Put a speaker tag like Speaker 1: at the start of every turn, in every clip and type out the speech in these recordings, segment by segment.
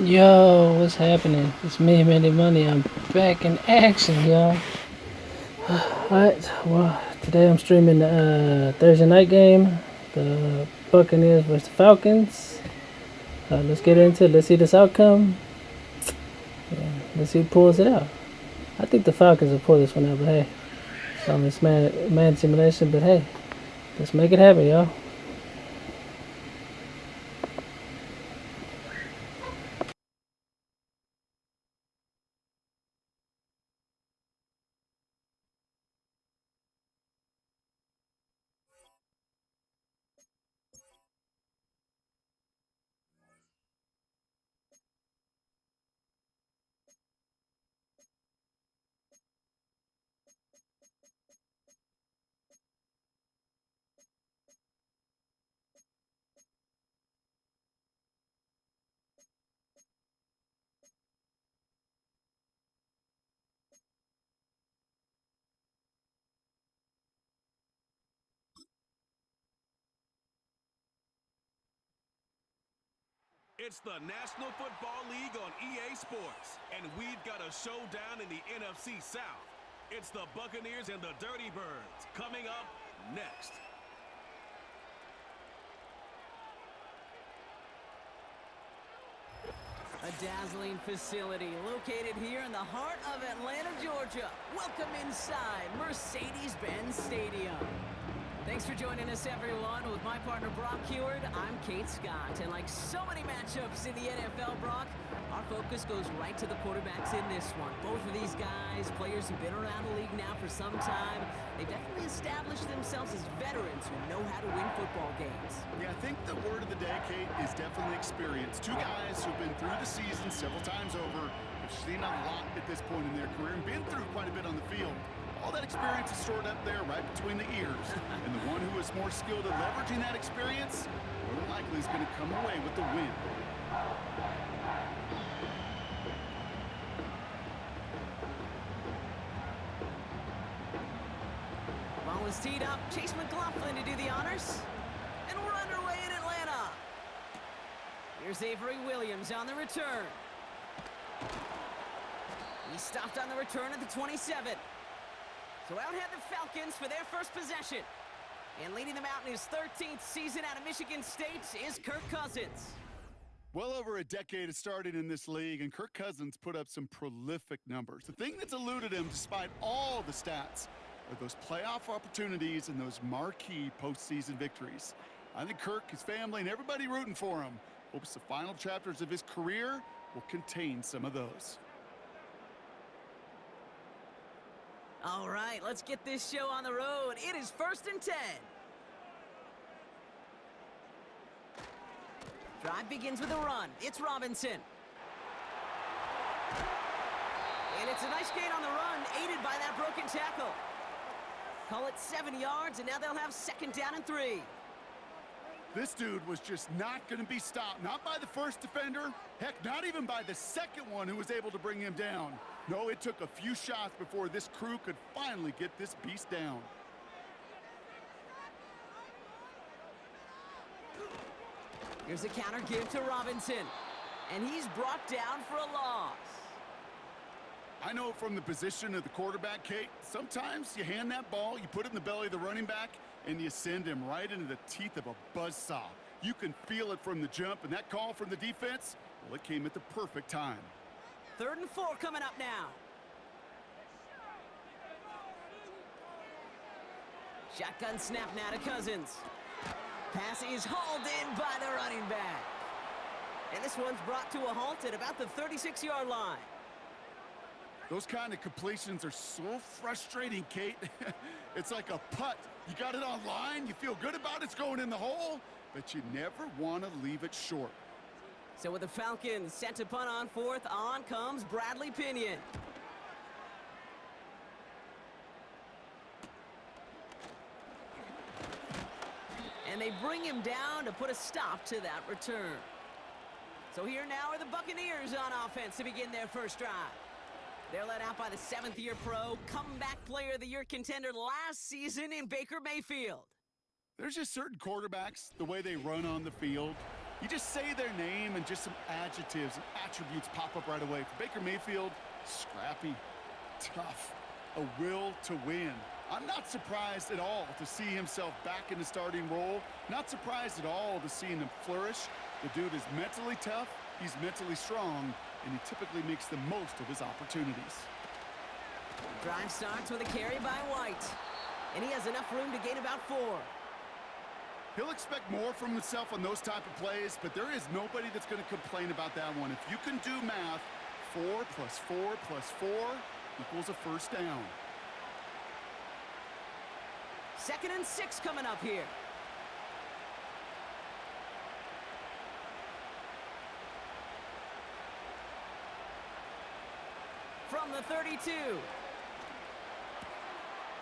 Speaker 1: Yo, what's happening? It's me, Mandy Money. I'm back in action, y'all. Alright, well, today I'm streaming the Thursday night game, the Buccaneers versus the Falcons. Let's get into it. Let's see this outcome. Let's see who pulls it out. I think the Falcons will pull this one out, but hey, it's man simulation, but hey, let's make it happen, y'all.
Speaker 2: It's the National Football League on EA Sports, and we've got a showdown in the NFC South. It's the Buccaneers and the Dirty Birds coming up next.
Speaker 3: A dazzling facility located here in the heart of Atlanta, Georgia. Welcome inside Mercedes-Benz Stadium. Thanks for joining us, everyone. With my partner, Brock Heward, I'm Kate Scott. And like so many matchups in the NFL, Brock, our focus goes right to the quarterbacks in this one. Both of these guys, players who've been around the league now for some time, they've definitely established themselves as veterans who know how to win football games.
Speaker 4: Yeah, I think the word of the day, Kate, is definitely experience. Two guys who've been through the season several times over, have seen a lot at this point in their career, and been through quite a bit on the field. All that experience is stored up there right between the ears. And the one who is more skilled at leveraging that experience, more than likely is going to come away with the win.
Speaker 3: Ball is teed up. Chase McLaughlin to do the honors. And we're underway in Atlanta. Here's Avery Williams on the return. He stopped on the return at the 27. So out head the Falcons for their first possession. And leading them out in his 13th season out of Michigan State is Kirk Cousins.
Speaker 4: Well over a decade of starting in this league, and Kirk Cousins put up some prolific numbers. The thing that's eluded him, despite all the stats, are those playoff opportunities and those marquee postseason victories. I think Kirk, his family, and everybody rooting for him hopes the final chapters of his career will contain some of those.
Speaker 3: All right, let's get this show on the road. It is 1st and 10. Drive begins with a run. It's Robinson. And it's a nice gain on the run, aided by that broken tackle. Call it 7 yards, and now they'll have 2nd down and 3.
Speaker 4: This dude was just not going to be stopped. Not by the first defender. Heck, not even by the second one who was able to bring him down. No, it took a few shots before this crew could finally get this beast down.
Speaker 3: Here's a counter give to Robinson. And he's brought down for a loss.
Speaker 4: I know from the position of the quarterback, Kate, sometimes you hand that ball, you put it in the belly of the running back, and you send him right into the teeth of a buzzsaw. You can feel it from the jump, and that call from the defense, well, it came at the perfect time.
Speaker 3: 3rd and 4 coming up now. Shotgun snap now to Cousins. Pass is hauled in by the running back. And this one's brought to a halt at about the 36-yard line.
Speaker 4: Those kind of completions are so frustrating, Kate. It's like a putt. You got it on line, you feel good about it's going in the hole, but you never want to leave it short.
Speaker 3: So with the Falcons set to punt on 4th, on comes Bradley Pinion. And they bring him down to put a stop to that return. So here now are the Buccaneers on offense to begin their first drive. They're led out by the 7th-year pro, comeback player of the year contender last season in Baker Mayfield.
Speaker 4: There's just certain quarterbacks, the way they run on the field, You just say their name and just some adjectives and attributes pop up right away. For Baker Mayfield, scrappy, tough, a will to win. I'm not surprised at all to see himself back in the starting role. Not surprised at all to see him flourish. The dude is mentally tough, he's mentally strong, and he typically makes the most of his opportunities.
Speaker 3: Drive starts with a carry by White. And he has enough room to gain about 4.
Speaker 4: He'll expect more from himself on those type of plays, but there is nobody that's going to complain about that one. If you can do math, 4 plus 4 plus 4 equals a first down.
Speaker 3: 2nd and 6 coming up here. From the 32.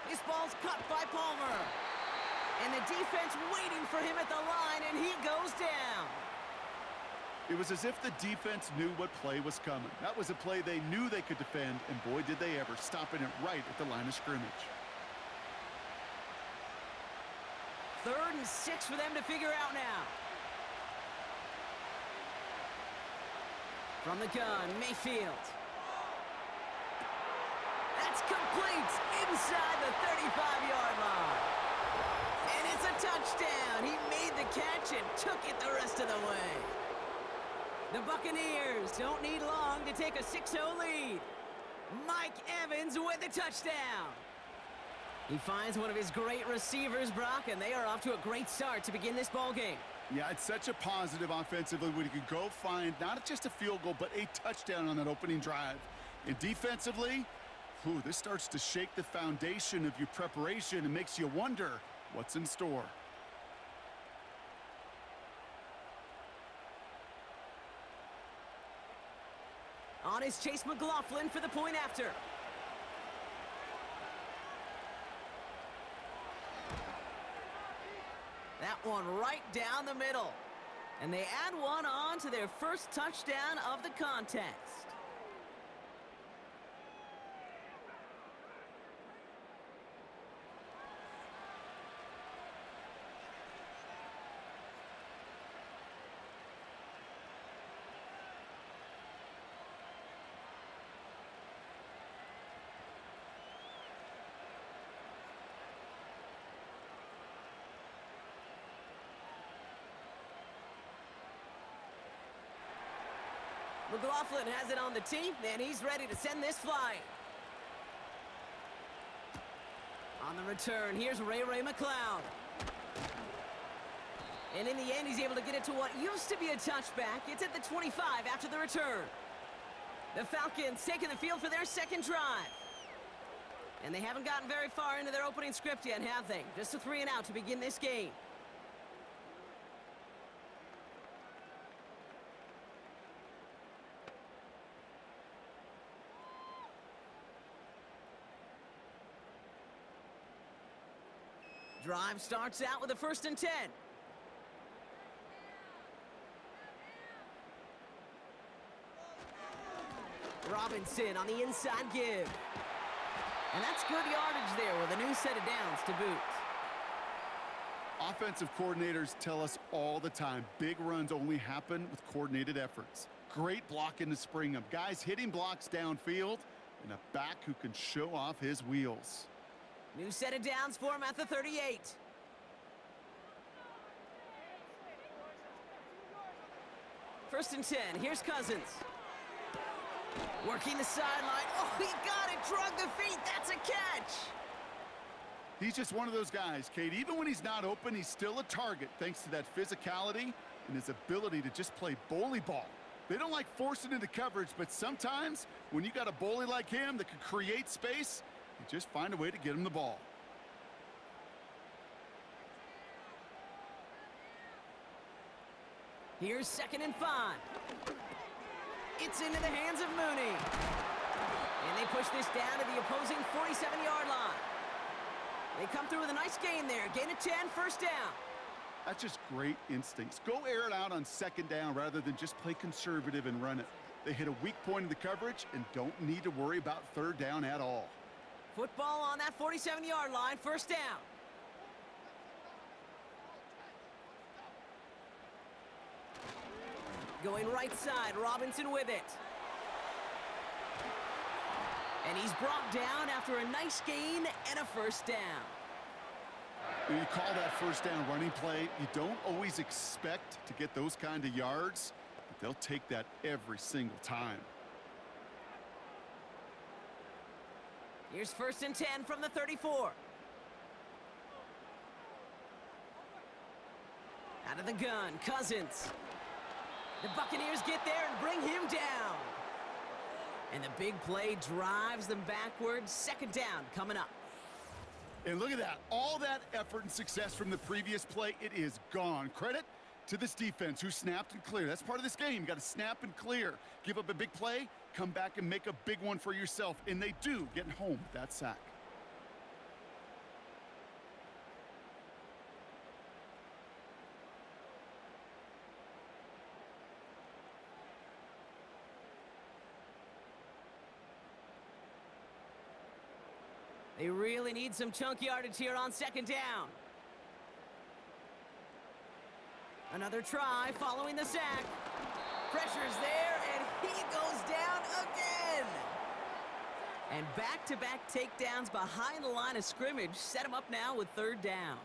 Speaker 3: This ball's cut by Palmer. And the defense waiting for him at the line, and he goes down.
Speaker 4: It was as if the defense knew what play was coming. That was a play they knew they could defend, and boy, did they ever, stopping it right at the line of scrimmage.
Speaker 3: 3rd and 6 for them to figure out now. From the gun, Mayfield. That's complete inside the 35-yard line. And it's a touchdown. He made the catch and took it the rest of the way. The Buccaneers don't need long to take a 6-0 lead. Mike Evans with the touchdown. He finds one of his great receivers, Brock, and they are off to a great start to begin this ball game.
Speaker 4: Yeah, it's such a positive offensively when you can go find not just a field goal, but a touchdown on that opening drive. And defensively, this starts to shake the foundation of your preparation and makes you wonder what's in store.
Speaker 3: On is Chase McLaughlin for the point after. That one right down the middle. And they add one on to their first touchdown of the contest. McLaughlin has it on the tee, and he's ready to send this flying. On the return, here's Ray McLeod. And in the end, he's able to get it to what used to be a touchback. It's at the 25 after the return. The Falcons taking the field for their second drive. And they haven't gotten very far into their opening script yet, have they? Just a 3 and out to begin this game. Drive starts out with a 1st and 10. Robinson on the inside give. And that's good yardage there with a new set of downs to boot.
Speaker 4: Offensive coordinators tell us all the time, big runs only happen with coordinated efforts. Great blocking to spring them. Guys hitting blocks downfield, and a back who can show off his wheels.
Speaker 3: New set of downs for him at the 38. First and 10. Here's Cousins. Working the sideline. Oh, he got it. Drug the feet. That's a catch.
Speaker 4: He's just one of those guys, Kate. Even when he's not open, he's still a target thanks to that physicality and his ability to just play bully ball. They don't like forcing into coverage, but sometimes when you got a bully like him that can create space, you just find a way to get him the ball.
Speaker 3: Here's 2nd and 5. It's into the hands of Mooney. And they push this down to the opposing 47-yard line. They come through with a nice gain there. Gain of 10, first down.
Speaker 4: That's just great instincts. Go air it out on 2nd down rather than just play conservative and run it. They hit a weak point in the coverage and don't need to worry about 3rd down at all.
Speaker 3: Football on that 47-yard line, first down. Going right side, Robinson with it. And he's brought down after a nice gain and a first down.
Speaker 4: When you call that first down running play, you don't always expect to get those kind of yards, but they'll take that every single time.
Speaker 3: Here's 1st and 10 from the 34. Out of the gun, Cousins. The Buccaneers get there and bring him down. And the big play drives them backwards. 2nd down coming up.
Speaker 4: And look at that. All that effort and success from the previous play, it is gone. Credit to this defense who snapped and cleared. That's part of this game. You got to snap and clear. Give up a big play, come back and make a big one for yourself. And they do, getting home with that sack.
Speaker 3: They really need some chunk yardage here on 2nd down. Another try following the sack. Pressure's there, and he goes down again. And back-to-back takedowns behind the line of scrimmage set him up now with 3rd down.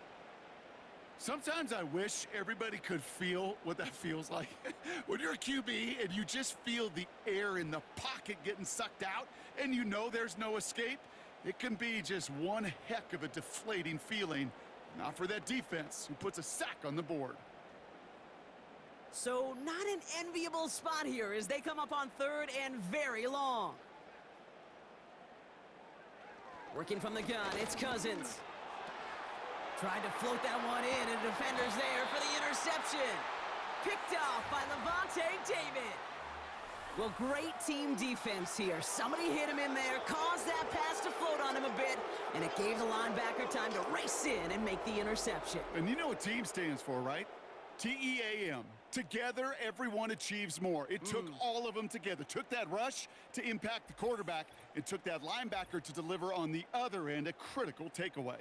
Speaker 4: Sometimes I wish everybody could feel what that feels like. When you're a QB and you just feel the air in the pocket getting sucked out and you know there's no escape, it can be just one heck of a deflating feeling. Not for that defense who puts a sack on the board.
Speaker 3: So not an enviable spot here as they come up on 3rd and very long. Working from the gun, it's Cousins. Tried to float that one in, and defender's there for the interception. Picked off by Levante David. Well, great team defense here. Somebody hit him in there, caused that pass to float on him a bit, and it gave the linebacker time to race in and make the interception.
Speaker 4: And you know what team stands for, right? T-E-A-M. Together, everyone achieves more. It took all of them together. Took that rush to impact the quarterback. It took that linebacker to deliver on the other end, a critical takeaway.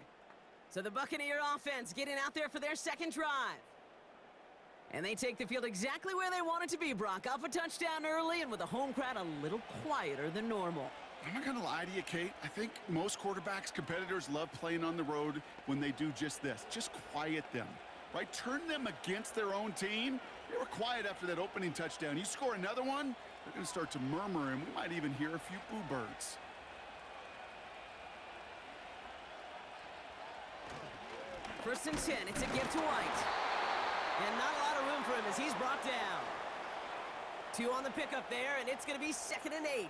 Speaker 3: So the Buccaneer offense getting out there for their 2nd drive. And they take the field exactly where they want it to be, Brock. Up a touchdown early and with the home crowd a little quieter than normal.
Speaker 4: I'm not going to lie to you, Kate. I think most quarterbacks, competitors love playing on the road when they do just this. Just quiet them, right? Turn them against their own team. They were quiet after that opening touchdown. You score another one, they're going to start to murmur, and we might even hear a few boo birds.
Speaker 3: First and 10, it's a give to White. And not a lot of room for him as he's brought down. 2 on the pickup there, and it's going to be 2nd and 8.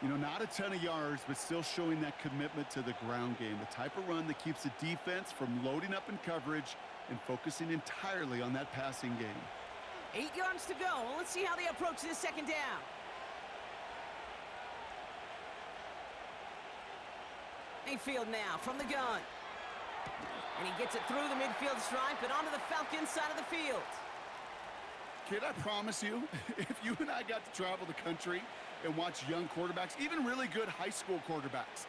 Speaker 4: You know, not a ton of yards, but still showing that commitment to the ground game. The type of run that keeps the defense from loading up in coverage and focusing entirely on that passing game.
Speaker 3: 8 yards to go. Well, let's see how they approach this 2nd down. Mayfield now from the gun. And he gets it through the midfield stripe and onto the Falcons side of the field.
Speaker 4: Kid, I promise you, if you and I got to travel the country and watch young quarterbacks, even really good high school quarterbacks,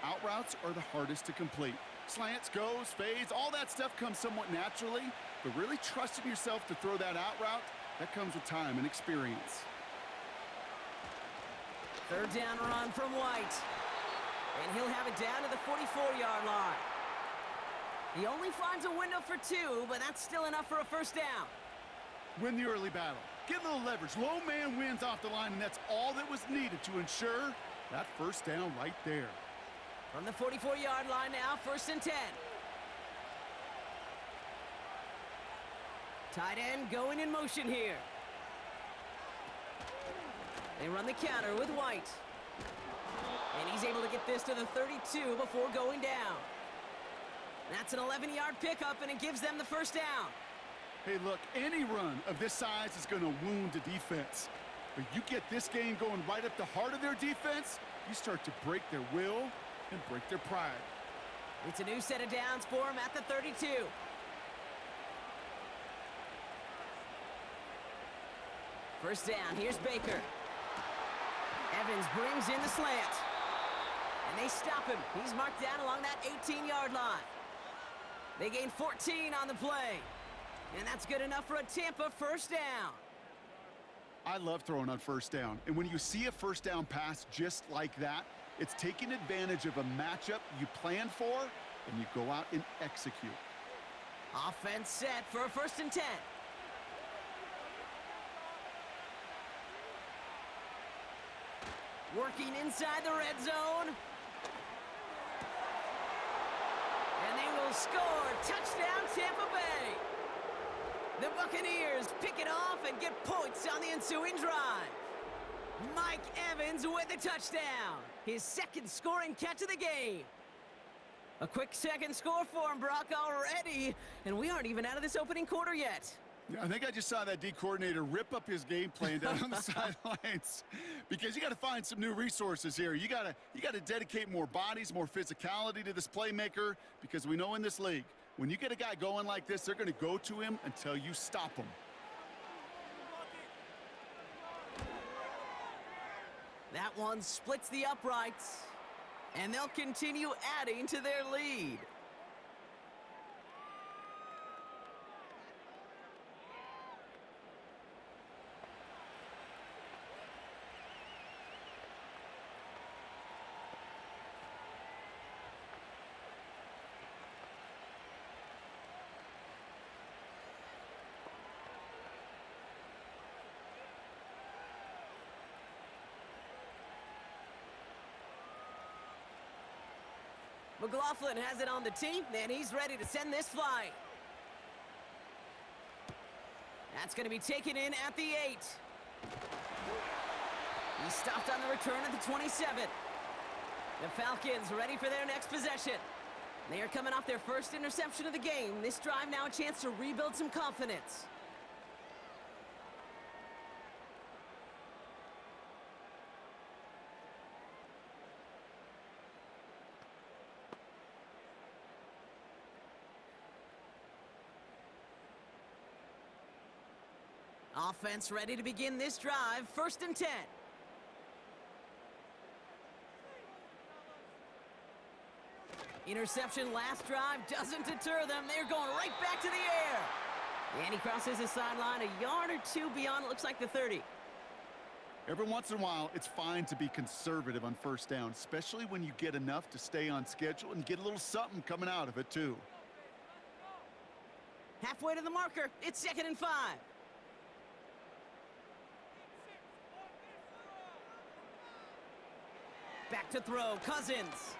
Speaker 4: out routes are the hardest to complete. Slants, goes, fades, all that stuff comes somewhat naturally, but really trusting yourself to throw that out route, that comes with time and experience.
Speaker 3: 3rd down run from White. And he'll have it down to the 44-yard line. He only finds a window for 2, but that's still enough for a first down.
Speaker 4: Win the early battle. Get a little leverage. Low man wins off the line, and that's all that was needed to ensure that first down right there.
Speaker 3: From the 44-yard line now, 1st and 10. Tight end going in motion here. They run the counter with White. And he's able to get this to the 32 before going down. That's an 11-yard pickup, and it gives them the first down.
Speaker 4: Hey, look, any run of this size is going to wound the defense. But you get this game going right up the heart of their defense, you start to break their will and break their pride.
Speaker 3: It's a new set of downs for him at the 32. First down, here's Baker. Evans brings in the slant. And they stop him. He's marked down along that 18-yard line. They gain 14 on the play. And that's good enough for a Tampa first down.
Speaker 4: I love throwing on first down. And when you see a first down pass just like that, it's taking advantage of a matchup you plan for, and you go out and execute.
Speaker 3: Offense set for a 1st and 10. Working inside the red zone. And they will score. Touchdown, Tampa Bay. The Buccaneers pick it off and get points on the ensuing drive. Mike Evans with the touchdown. His 2nd scoring catch of the game. A quick 2nd score for him, Brock, already. And we aren't even out of this opening quarter yet.
Speaker 4: Yeah, I think I just saw that D coordinator rip up his game plan down on the sidelines, because you got to find some new resources here. You got to dedicate more bodies, more physicality to this playmaker, because we know in this league, when you get a guy going like this, they're going to go to him until you stop him.
Speaker 3: That one splits the uprights, and they'll continue adding to their lead. McLaughlin has it on the tee, and he's ready to send this flying. That's going to be taken in at the 8. He stopped on the return at the 27. The Falcons ready for their next possession. They are coming off their 1st interception of the game. This drive now a chance to rebuild some confidence. Offense ready to begin this drive. 1st and 10. Interception last drive doesn't deter them. They're going right back to the air. And he crosses the sideline a yard or 2 beyond, it looks like the 30.
Speaker 4: Every once in a while, it's fine to be conservative on first down, especially when you get enough to stay on schedule and get a little something coming out of it, too.
Speaker 3: Halfway to the marker. It's 2nd and 5. Back to throw, Cousins.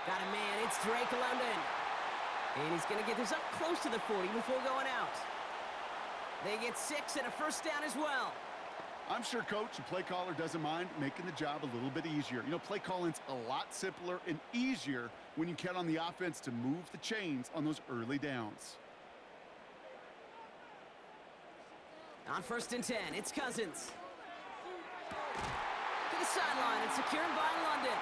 Speaker 3: Got a man, it's Drake London. And he's gonna get this up close to the 40 before going out. They get 6 and a 1st down as well.
Speaker 4: I'm sure coach and play caller doesn't mind making the job a little bit easier. You know, play calling's a lot simpler and easier when you count on the offense to move the chains on those early downs.
Speaker 3: On 1st and 10, it's Cousins. To the sideline and secured by London.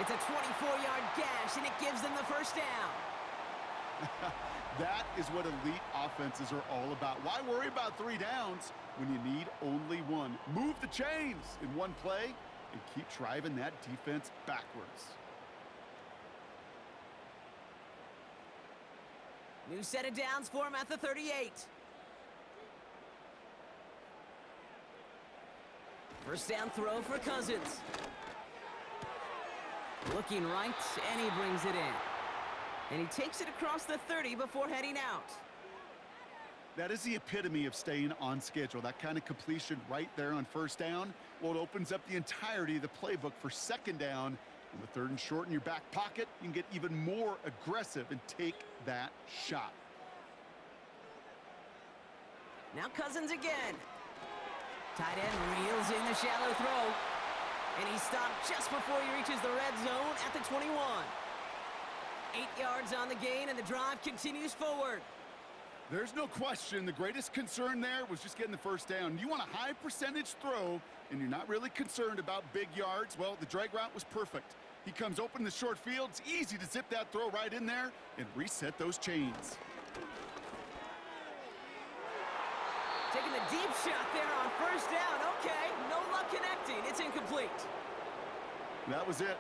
Speaker 3: It's a 24-yard gash, and it gives them the 1st down.
Speaker 4: That is what elite offenses are all about. Why worry about 3 downs when you need only 1? Move the chains in one play and keep driving that defense backwards.
Speaker 3: New set of downs for him at the 38. 1st down throw for Cousins. Looking right, and he brings it in. And he takes it across the 30 before heading out.
Speaker 4: That is the epitome of staying on schedule. That kind of completion right there on 1st down. Well, it opens up the entirety of the playbook for 2nd down. On the 3rd and short in your back pocket, you can get even more aggressive and take that shot.
Speaker 3: Now Cousins again. Tight end reels in the shallow throw. And he stopped just before he reaches the red zone at the 21. 8 yards on the gain, and the drive continues forward.
Speaker 4: There's no question the greatest concern there was just getting the 1st down. You want a high percentage throw, and you're not really concerned about big yards. Well, the drag route was perfect. He comes open in the short field. It's easy to zip that throw right in there and reset those chains.
Speaker 3: Taking the deep shot there on 1st down. Okay, no luck connecting. It's incomplete.
Speaker 4: That was it.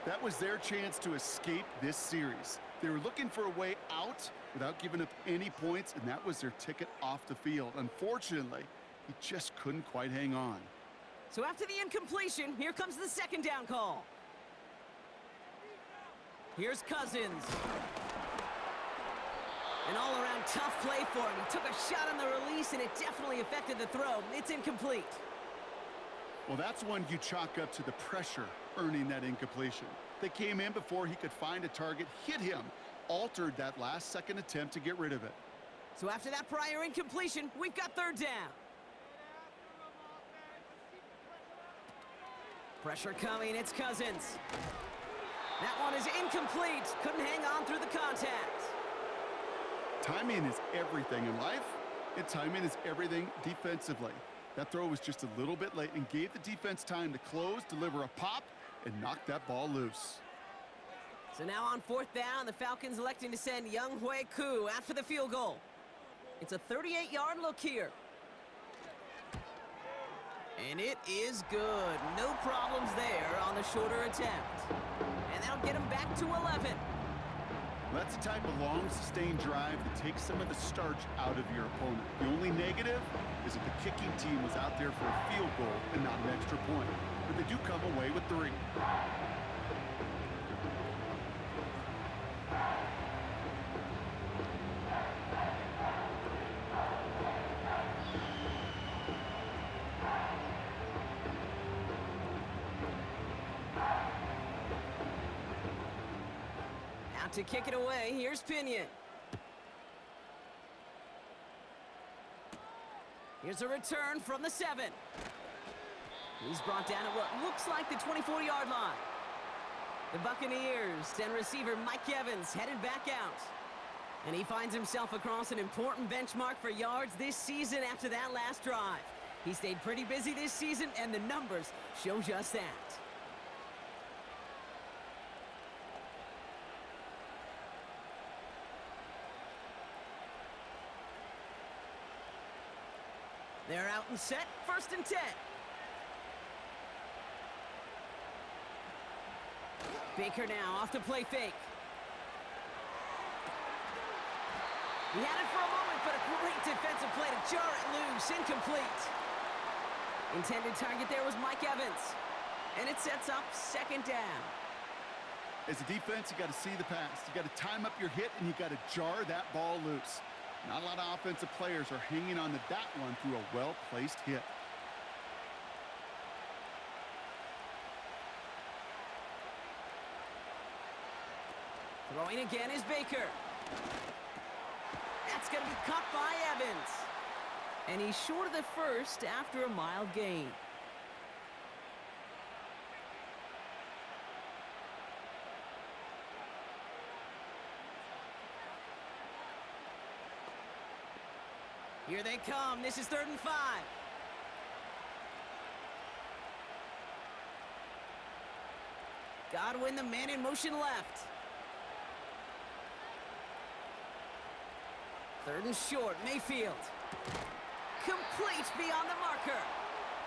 Speaker 4: That was their chance to escape this series. They were looking for a way out without giving up any points, and that was their ticket off the field. Unfortunately, He just couldn't quite hang on.
Speaker 3: So after the incompletion, here comes the second down call. Here's Cousins. An all-around tough play for him. He took a shot on the release, and it definitely affected the throw. It's incomplete.
Speaker 4: Well, that's one you chalk up to the pressure earning that incompletion. They came in before he could find a target, hit him, altered that last-second attempt to get rid of it.
Speaker 3: So after that prior incompletion, we've got third down. Pressure coming, it's Cousins. That one is incomplete. Couldn't hang on through the contact.
Speaker 4: Timing is everything in life, and timing is everything defensively. That throw was just a little bit late and gave the defense time to close, deliver a pop, and knock that ball loose.
Speaker 3: So now on fourth down, the Falcons electing to send Young Hui Koo after the field goal. It's a 38-yard look here. And it is good. No problems there on the shorter attempt. And that'll get him back to 11.
Speaker 4: That's the type of long, sustained drive that takes some of the starch out of your opponent. The only negative is that the kicking team was out there for a field goal and not an extra point. But they do come away with 3.
Speaker 3: To kick it away, here's Pinion. Here's a return from the 7. He's brought down at what looks like the 24-yard line. The Buccaneers and receiver Mike Evans headed back out. And he finds himself across an important benchmark for yards this season after that last drive. He stayed pretty busy this season, and the numbers show just that. They're out and set, 1st and 10. Baker now off the play fake. He had it for a moment, but a great defensive play to jar it loose, incomplete. Intended target there was Mike Evans. And it sets up 2nd down.
Speaker 4: As a defense, you got to see the pass. You got to time up your hit, and you got to jar that ball loose. Not a lot of offensive players are hanging on to that one through a well-placed hit.
Speaker 3: Throwing again is Baker. That's going to be caught by Evans. And he's short of the first after a mild gain. Here they come. This is 3rd and 5. Godwin, the man in motion left. 3rd and short, Mayfield. Complete beyond the marker.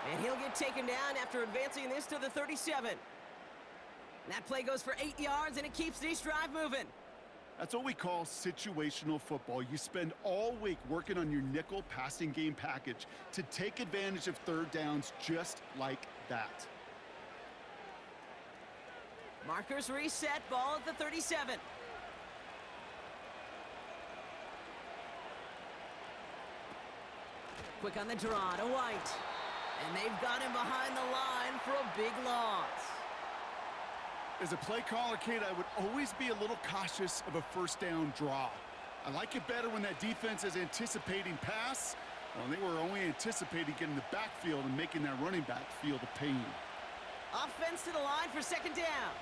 Speaker 3: And he'll get taken down after advancing this to the 37. And that play goes for 8 yards, and it keeps this drive moving.
Speaker 4: That's what we call situational football. You spend all week working on your nickel passing game package to take advantage of 3rd downs just like that.
Speaker 3: Markers reset, ball at the 37. Quick on the draw to White. And they've got him behind the line for a big loss.
Speaker 4: As a play caller, Kate, I would always be a little cautious of a 1st down draw. I like it better when that defense is anticipating pass. Well, they were only anticipating getting the backfield and making that running back feel the pain.
Speaker 3: Offense to the line for 2nd down.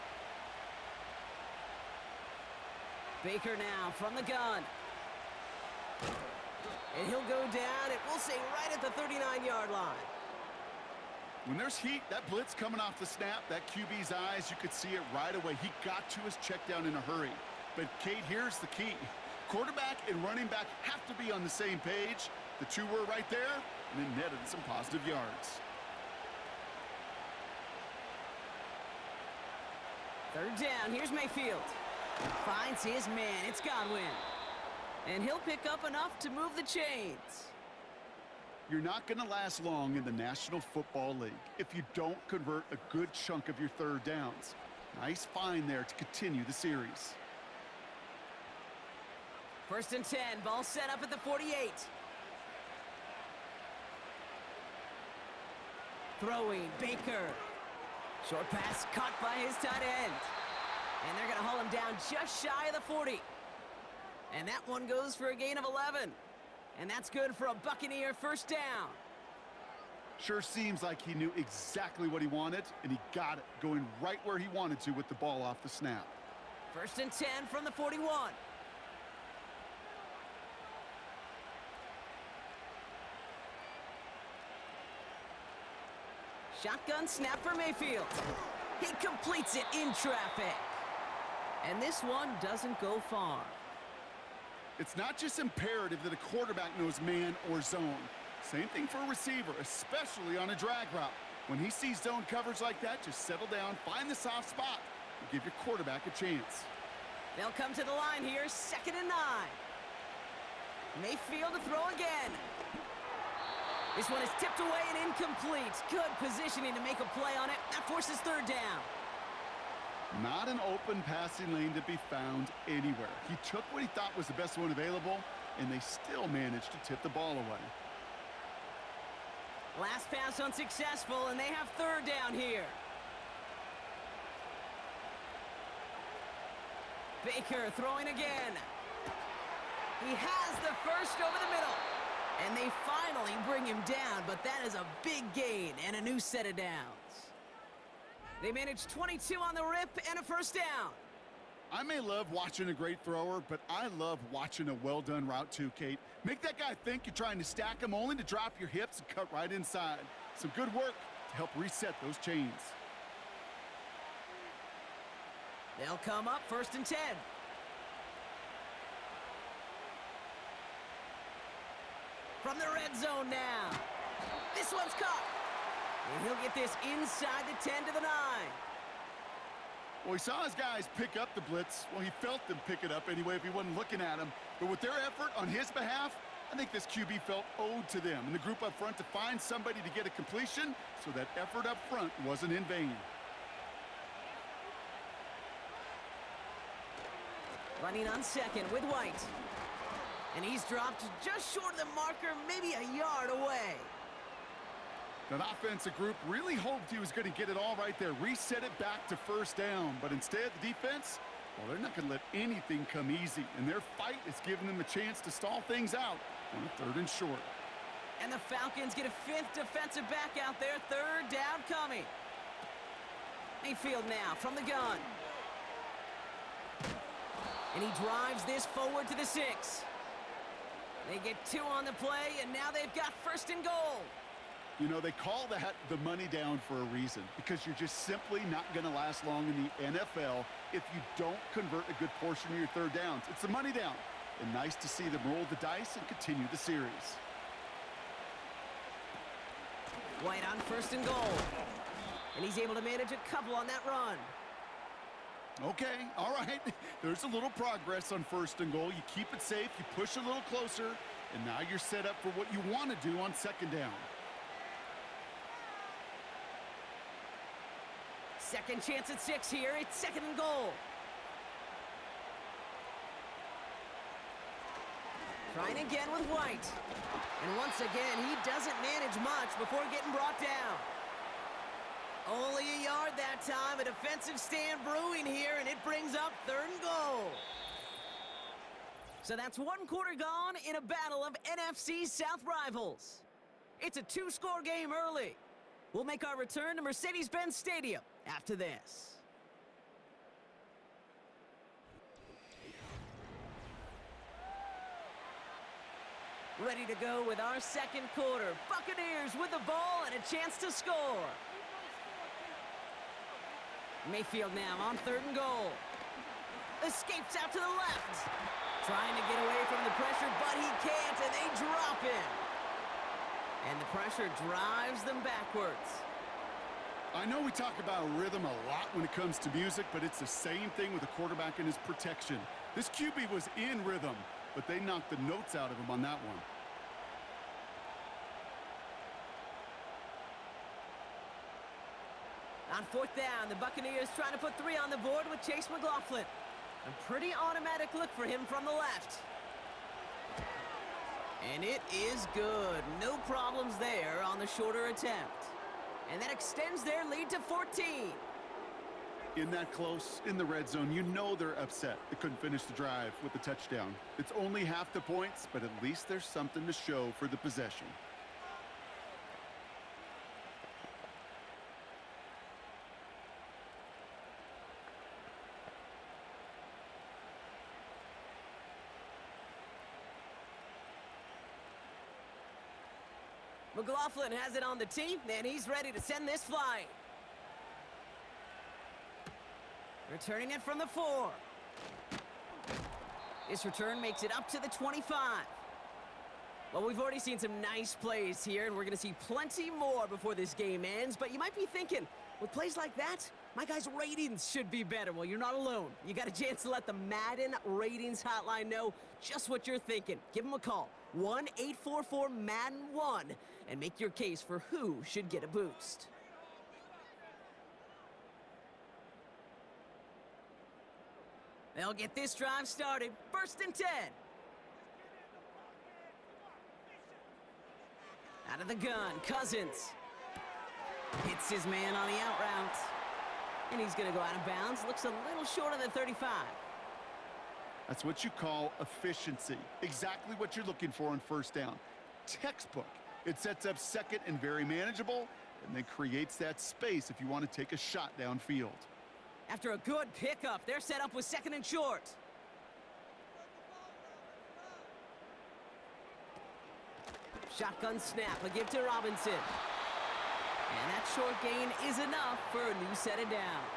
Speaker 3: Baker now from the gun. And he'll go down, and we'll say right at the 39-yard line.
Speaker 4: When there's heat, that blitz coming off the snap, that QB's eyes, you could see it right away. He got to his check down in a hurry. But, Kate, here's the key. Quarterback and running back have to be on the same page. The two were right there, and then netted some positive yards.
Speaker 3: 3rd down, here's Mayfield. Finds his man, it's Godwin. And he'll pick up enough to move the chains.
Speaker 4: You're not going to last long in the National Football League if you don't convert a good chunk of your third downs. Nice find there to continue the series.
Speaker 3: 1st and 10, ball set up at the 48. Throwing, Baker. Short pass caught by his tight end. And they're going to haul him down just shy of the 40. And that one goes for a gain of 11. And that's good for a Buccaneer first down.
Speaker 4: Sure seems like he knew exactly what he wanted, and he got it, going right where he wanted to with the ball off the snap.
Speaker 3: 1st and 10 from the 41. Shotgun snap for Mayfield. He completes it in traffic. And this one doesn't go far.
Speaker 4: It's not just imperative that a quarterback knows man or zone. Same thing for a receiver, especially on a drag route. When he sees zone coverage like that, just settle down, find the soft spot, and give your quarterback a chance.
Speaker 3: They'll come to the line here, 2nd and 9. Mayfield to throw again. This one is tipped away and incomplete. Good positioning to make a play on it. That forces 3rd down.
Speaker 4: Not an open passing lane to be found anywhere. He took what he thought was the best one available, and they still managed to tip the ball away.
Speaker 3: Last pass unsuccessful, and they have 3rd down here. Baker throwing again. He has the first over the middle. And they finally bring him down, but that is a big gain and a new set of downs. They managed 22 on the rip and a first down.
Speaker 4: I may love watching a great thrower, but I love watching a well-done route too, Kate. Make that guy think you're trying to stack him only to drop your hips and cut right inside. Some good work to help reset those chains.
Speaker 3: They'll come up 1st and 10. From the red zone now. This one's caught. And he'll get this inside the 10 to the 9.
Speaker 4: Well, he saw his guys pick up the blitz. Well, he felt them pick it up anyway if he wasn't looking at him. But with their effort on his behalf, I think this QB felt owed to them and the group up front to find somebody to get a completion, so that effort up front wasn't in vain.
Speaker 3: Running on 2nd with White. And he's dropped just short of the marker, maybe a yard away.
Speaker 4: That offensive group really hoped he was going to get it all right there, reset it back to 1st down. But instead, the defense, well, they're not going to let anything come easy. And their fight is giving them a chance to stall things out on a 3rd and short.
Speaker 3: And the Falcons get a 5th defensive back out there, 3rd down coming. Mayfield now from the gun. And he drives this forward to the 6. They get 2 on the play, and now they've got 1st and goal.
Speaker 4: You know, they call that the money down for a reason, because you're just simply not going to last long in the NFL if you don't convert a good portion of your 3rd downs. It's the money down, and nice to see them roll the dice and continue the series.
Speaker 3: White on 1st and goal. And he's able to manage a couple on that run.
Speaker 4: Okay, all right. There's a little progress on 1st and goal. You keep it safe, you push a little closer, and now you're set up for what you want to do on 2nd down.
Speaker 3: 2nd chance at 6 here. It's 2nd and goal. Trying again with White. And once again, he doesn't manage much before getting brought down. Only a yard that time. A defensive stand brewing here, and it brings up 3rd and goal. So that's 1 quarter gone in a battle of NFC South rivals. It's a 2-score game early. We'll make our return to Mercedes-Benz Stadium after this. Ready to go with our 2nd quarter. Buccaneers with the ball and a chance to score. Mayfield now on 3rd and goal. Escapes out to the left. Trying to get away from the pressure, but he can't, and they drop him. And the pressure drives them backwards.
Speaker 4: I know we talk about rhythm a lot when it comes to music, but it's the same thing with a quarterback and his protection. This QB was in rhythm, but they knocked the notes out of him on that one.
Speaker 3: On fourth down, the Buccaneers trying to put 3 on the board with Chase McLaughlin. A pretty automatic look for him from the left. And it is good. No problems there on the shorter attempt. And that extends their lead to 14.
Speaker 4: In that close, in the red zone, you know they're upset they couldn't finish the drive with the touchdown. It's only half the points, but at least there's something to show for the possession.
Speaker 3: McLaughlin has it on the tee, and he's ready to send this flying. Returning it from the 4. This return makes it up to the 25. Well, we've already seen some nice plays here, and we're going to see plenty more before this game ends. But you might be thinking, with plays like that, my guys' ratings should be better. Well, you're not alone. You got a chance to let the Madden ratings hotline know just what you're thinking. Give them a call, 1-844-MADDEN-1, and make your case for who should get a boost. They'll get this drive started. 1st and 10. Out of the gun, Cousins. Hits his man on the out route. And he's going to go out of bounds. Looks a little short of the 35.
Speaker 4: That's what you call efficiency. Exactly what you're looking for on 1st down. Textbook. It sets up 2nd and very manageable, and then creates that space if you want to take a shot downfield.
Speaker 3: After a good pickup, they're set up with 2nd and short. Shotgun snap, a give to Robinson. And that short gain is enough for a new set of downs.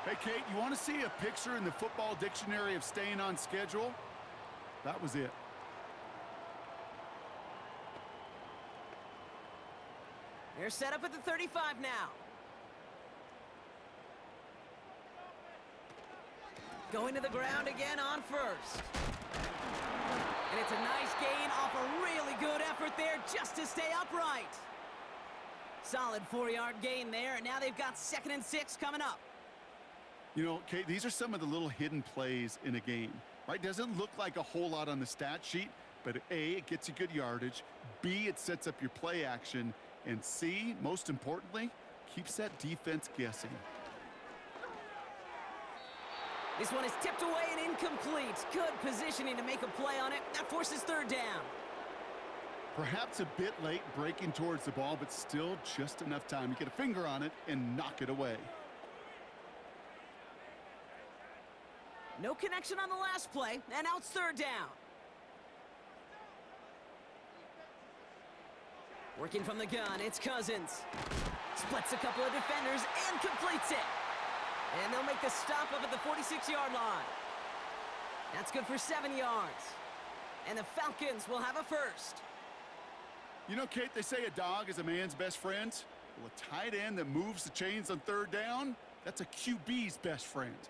Speaker 4: Hey, Kate, you want to see a picture in the football dictionary of staying on schedule? That was it.
Speaker 3: They're set up at the 35 now. Going to the ground again on 1st. And it's a nice gain off a really good effort there just to stay upright. Solid 4-yard gain there, and now they've got 2nd and 6 coming up.
Speaker 4: You know, Kate, these are some of the little hidden plays in a game, right? Doesn't look like a whole lot on the stat sheet, but A, it gets you good yardage, B, it sets up your play action, and C, most importantly, keeps that defense guessing.
Speaker 3: This one is tipped away and incomplete. Good positioning to make a play on it. That forces 3rd down.
Speaker 4: Perhaps a bit late breaking towards the ball, but still just enough time to get a finger on it and knock it away.
Speaker 3: No connection on the last play, and now it's 3rd down. Working from the gun, it's Cousins. Splits a couple of defenders and completes it. And they'll make the stop up at the 46-yard line. That's good for 7 yards. And the Falcons will have a 1st.
Speaker 4: You know, Kate, they say a dog is a man's best friend. Well, a tight end that moves the chains on 3rd down, that's a QB's best friend.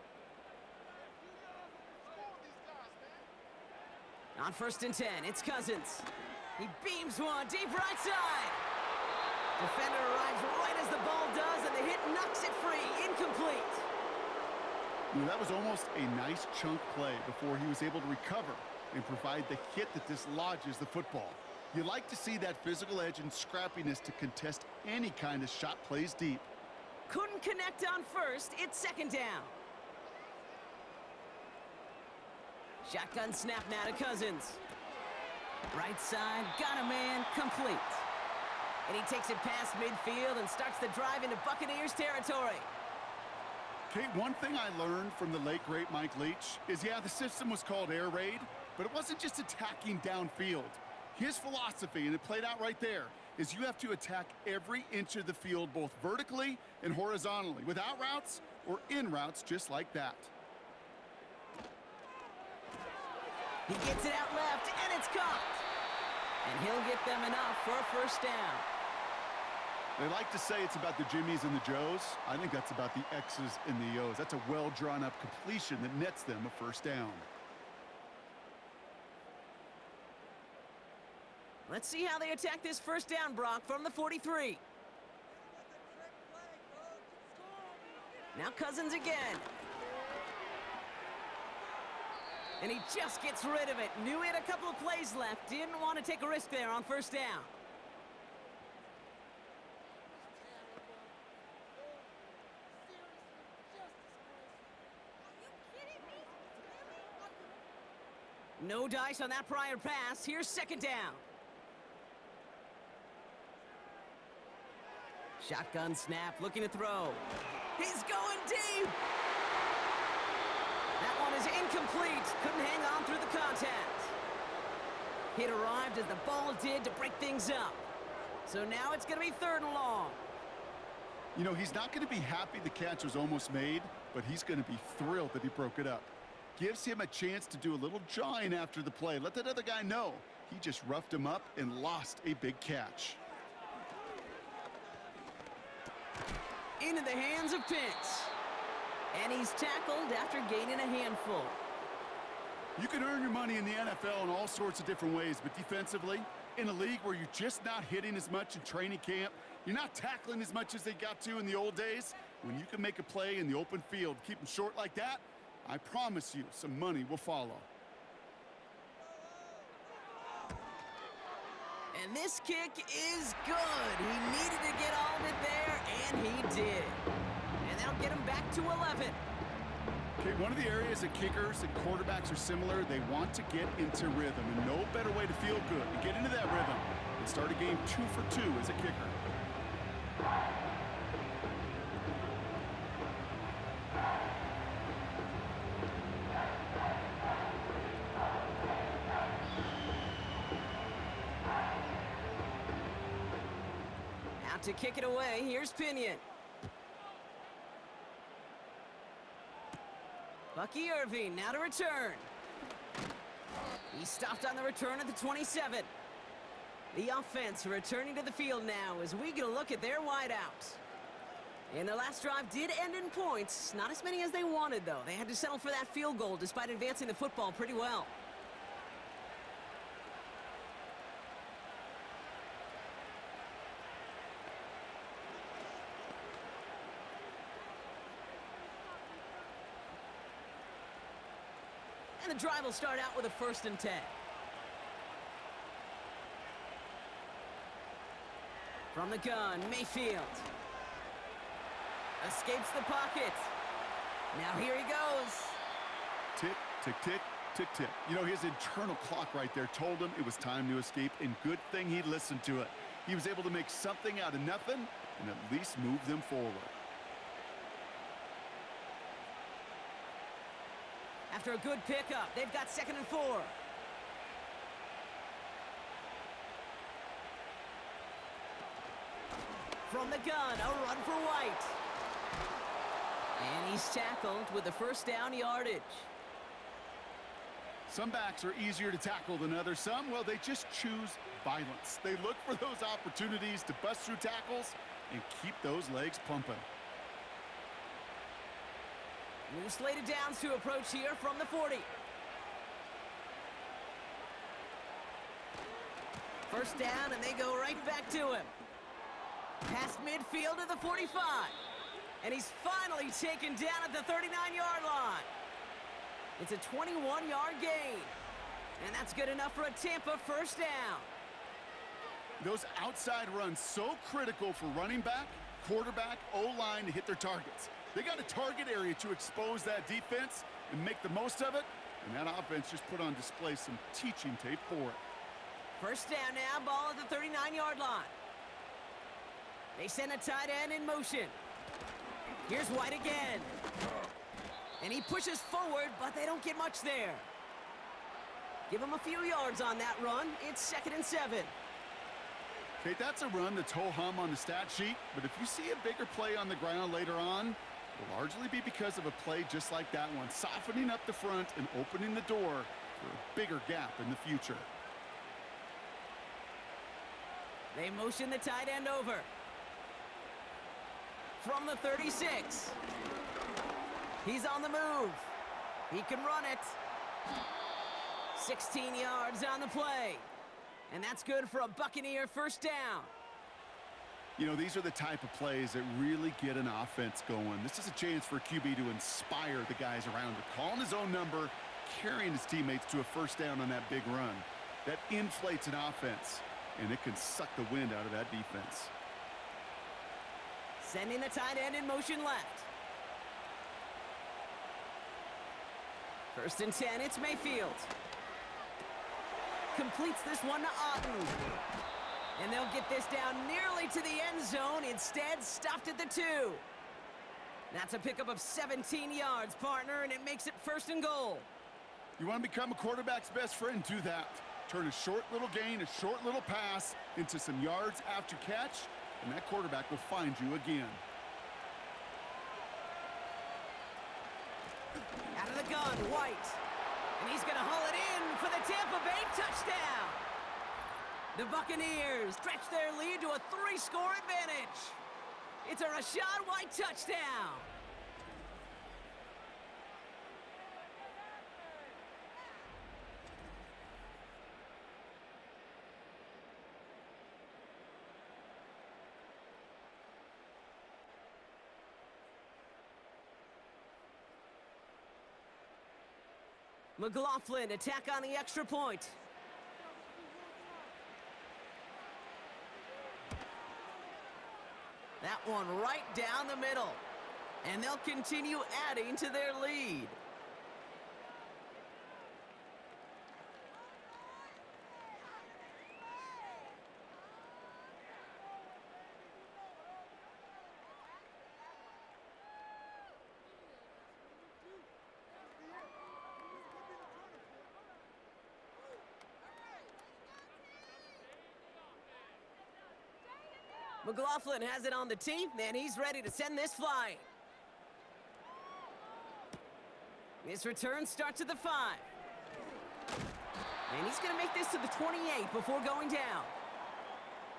Speaker 3: On 1st and 10, it's Cousins. He beams one deep right side. Defender arrives right as the ball does, and the hit knocks it free. Incomplete.
Speaker 4: You know, that was almost a nice chunk play before he was able to recover and provide the hit that dislodges the football. You like to see that physical edge and scrappiness to contest any kind of shot plays deep.
Speaker 3: Couldn't connect on 1st. It's 2nd down. Shotgun snap now to Cousins. Right side, got a man, complete. And he takes it past midfield and starts the drive into Buccaneers territory.
Speaker 4: Kate, one thing I learned from the late, great Mike Leach is, yeah, the system was called air raid, but it wasn't just attacking downfield. His philosophy, and it played out right there, is you have to attack every inch of the field, both vertically and horizontally, with out routes or in routes just like that.
Speaker 3: He gets it out left, and it's caught. And he'll get them enough for a 1st down.
Speaker 4: They like to say it's about the Jimmies and the Joes. I think that's about the X's and the O's. That's a well-drawn-up completion that nets them a 1st down.
Speaker 3: Let's see how they attack this 1st down, Brock, from the 43. Now Cousins again. And he just gets rid of it. Knew he had a couple of plays left. Didn't want to take a risk there on first down. No dice on that prior pass. Here's second down. Shotgun snap, looking to throw. He's going deep! That one is incomplete. Couldn't hang on through the contact. It arrived as the ball did to break things up. So now it's going to be 3rd and long.
Speaker 4: You know, he's not going to be happy the catch was almost made, but he's going to be thrilled that he broke it up. Gives him a chance to do a little jawing after the play. Let that other guy know he just roughed him up and lost a big catch.
Speaker 3: Into the hands of Pitts. And he's tackled after gaining a handful.
Speaker 4: You can earn your money in the NFL in all sorts of different ways, but defensively, in a league where you're just not hitting as much in training camp, you're not tackling as much as they got to in the old days, when you can make a play in the open field, keep them short like that, I promise you some money will follow.
Speaker 3: And this kick is good. He needed to get all of it there, and he did. And that'll get him back to 11.
Speaker 4: Okay, one of the areas that kickers and quarterbacks are similar, they want to get into rhythm, and no better way to feel good and get into that rhythm and start a game 2 for 2 as a kicker.
Speaker 3: Out to kick it away, here's Pinion. Bucky Irving now to return. He stopped on the return at the 27. The offense returning to the field now as we get a look at their wideouts. And their last drive did end in points. Not as many as they wanted, though. They had to settle for that field goal despite advancing the football pretty well. And the drive will start out with a 1st and 10. From the gun, Mayfield. Escapes the pocket. Now here he goes.
Speaker 4: Tick, tick, tick, tick, tick. You know, his internal clock right there told him it was time to escape, and good thing he listened to it. He was able to make something out of nothing and at least move them forward.
Speaker 3: After a good pickup, they've got 2nd and 4. From the gun, a run for White. And he's tackled with the 1st down yardage.
Speaker 4: Some backs are easier to tackle than others. Some, well, they just choose violence. They look for those opportunities to bust through tackles and keep those legs pumping.
Speaker 3: New slated downs to approach here from the 40. 1st down, and they go right back to him. Past midfield to the 45. And he's finally taken down at the 39-yard line. It's a 21-yard gain. And that's good enough for a Tampa 1st down.
Speaker 4: Those outside runs so critical for running back, quarterback, O-line to hit their targets. They got a target area to expose that defense and make the most of it. And that offense just put on display some teaching tape for it.
Speaker 3: 1st down now, ball at the 39-yard line. They send a tight end in motion. Here's White again. And he pushes forward, but they don't get much there. Give him a few yards on that run. It's 2nd and 7.
Speaker 4: Okay, that's a run that's ho-hum on the stat sheet, but if you see a bigger play on the ground later on, it'll largely be because of a play just like that one, softening up the front and opening the door for a bigger gap in the future.
Speaker 3: They motion the tight end over. From the 36. He's on the move. He can run it. 16 yards on the play. And that's good for a Buccaneer 1st down.
Speaker 4: You know, these are the type of plays that really get an offense going. This is a chance for QB to inspire the guys around him, calling his own number, carrying his teammates to a first down on that big run. That inflates an offense, and it can suck the wind out of that defense.
Speaker 3: Sending the tight end in motion left. First and 10, it's Mayfield. Completes this one to Otten. And they'll get this down nearly to the end zone. Instead, stopped at the 2. That's a pickup of 17 yards, partner, and it makes it first and goal.
Speaker 4: You want to become a quarterback's best friend, do that. Turn a short little gain, a short little pass into some yards after catch, and that quarterback will find you again.
Speaker 3: Out of the gun, White. And he's going to haul it in for the Tampa Bay touchdown. The Buccaneers stretch their lead to a 3-score advantage. It's a Rachaad White touchdown. McLaughlin attack on the extra point. That one right down the middle. And they'll continue adding to their lead. McLaughlin has it on the tee, and he's ready to send this flying. His return starts at the 5. And he's going to make this to the 28 before going down.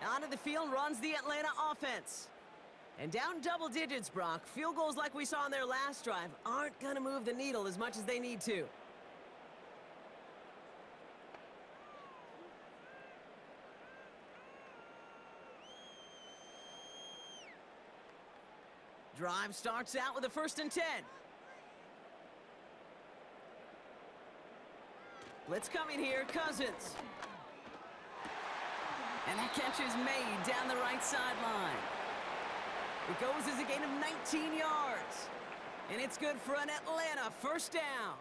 Speaker 3: Onto the field runs the Atlanta offense. And down double digits, Brock. Field goals like we saw on their last drive aren't going to move the needle as much as they need to. Drive starts out with a 1st and 10. Blitz coming here, Cousins. And that catch is made down the right sideline. It goes as a gain of 19 yards. And it's good for an Atlanta first down.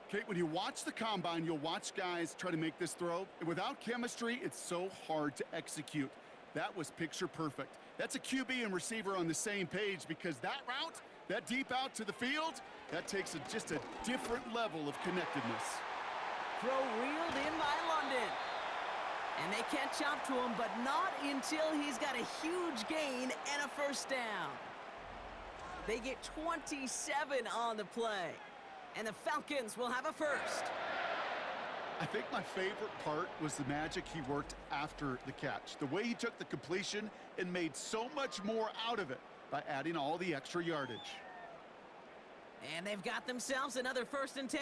Speaker 4: Okay, when you watch the combine, you'll watch guys try to make this throw. And without chemistry, it's so hard to execute. That was picture perfect. That's a QB and receiver on the same page, because that route, that deep out to the field, that takes just a different level of connectedness.
Speaker 3: Throw reeled in by London. And they catch up to him, but not until he's got a huge gain and a first down. They get 27 on the play. And the Falcons will have a first.
Speaker 4: I think my favorite part was the magic he worked after the catch. The way he took the completion and made so much more out of it by adding all the extra yardage.
Speaker 3: And they've got themselves another 1st and 10.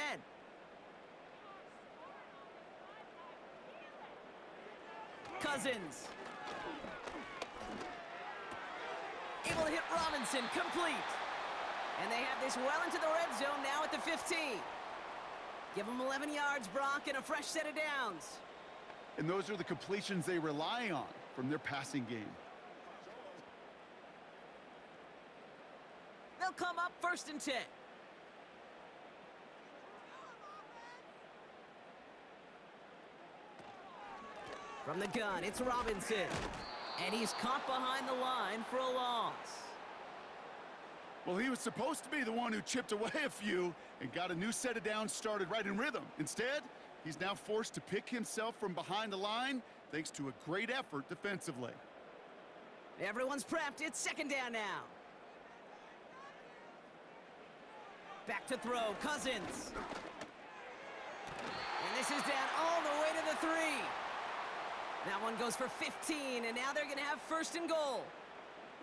Speaker 3: Cousins. Able to hit Robinson, complete. And they have this well into the red zone now at the 15. Give them 11 yards, Brock, and a fresh set of downs.
Speaker 4: And those are the completions they rely on from their passing game.
Speaker 3: They'll come up 1st and 10. From the gun, it's Robinson. And he's caught behind the line for a loss.
Speaker 4: Well, he was supposed to be the one who chipped away a few and got a new set of downs started right in rhythm. Instead, he's now forced to pick himself from behind the line thanks to a great effort defensively.
Speaker 3: Everyone's prepped. It's 2nd down now. Back to throw, Cousins. And this is down all the way to the 3. That one goes for 15, and now they're going to have 1st and goal.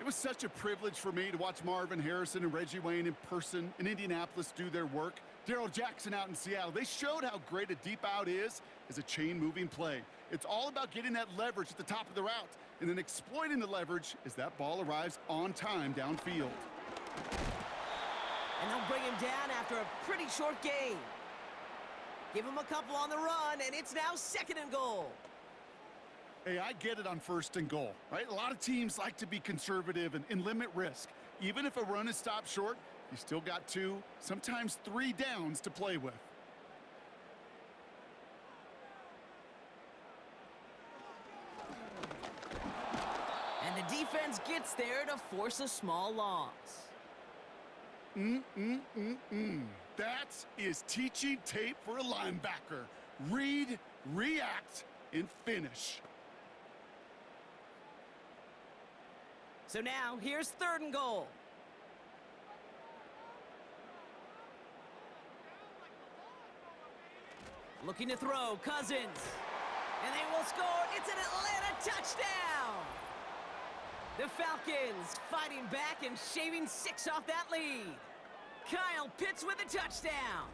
Speaker 4: It was such a privilege for me to watch Marvin Harrison and Reggie Wayne in person in Indianapolis do their work. Darrell Jackson out in Seattle, they showed how great a deep out is as a chain-moving play. It's all about getting that leverage at the top of the route and then exploiting the leverage as that ball arrives on time downfield.
Speaker 3: And they'll bring him down after a pretty short gain. Give him a couple on the run, and it's now 2nd and goal.
Speaker 4: Hey, I get it on 1st and goal, right? A lot of teams like to be conservative and limit risk. Even if a run is stopped short, you still got 2, sometimes 3 downs to play with.
Speaker 3: And the defense gets there to force a small loss.
Speaker 4: That is teaching tape for a linebacker. Read, react, and finish.
Speaker 3: So now, here's 3rd and goal. Looking to throw, Cousins. And they will score. It's an Atlanta touchdown! The Falcons fighting back and shaving 6 off that lead. Kyle Pitts with a touchdown.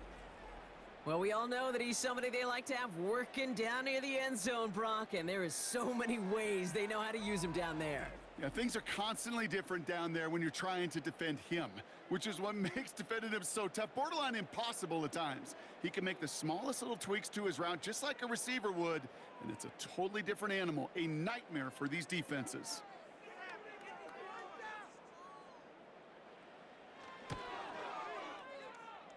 Speaker 3: Well, we all know that he's somebody they like to have working down near the end zone, Brock, and there is so many ways they know how to use him down there.
Speaker 4: Yeah, things are constantly different down there when you're trying to defend him, which is what makes defending him so tough, borderline impossible at times. He can make the smallest little tweaks to his route just like a receiver would, and it's a totally different animal, a nightmare for these defenses.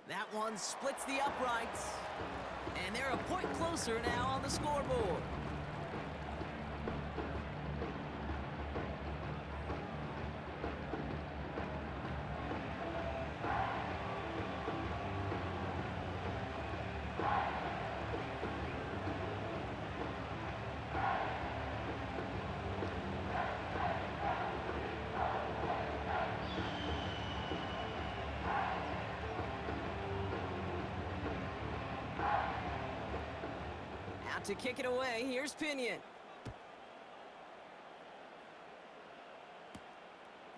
Speaker 3: That one splits the uprights, and they're a point closer now on the scoreboard. To kick it away, here's Pinion.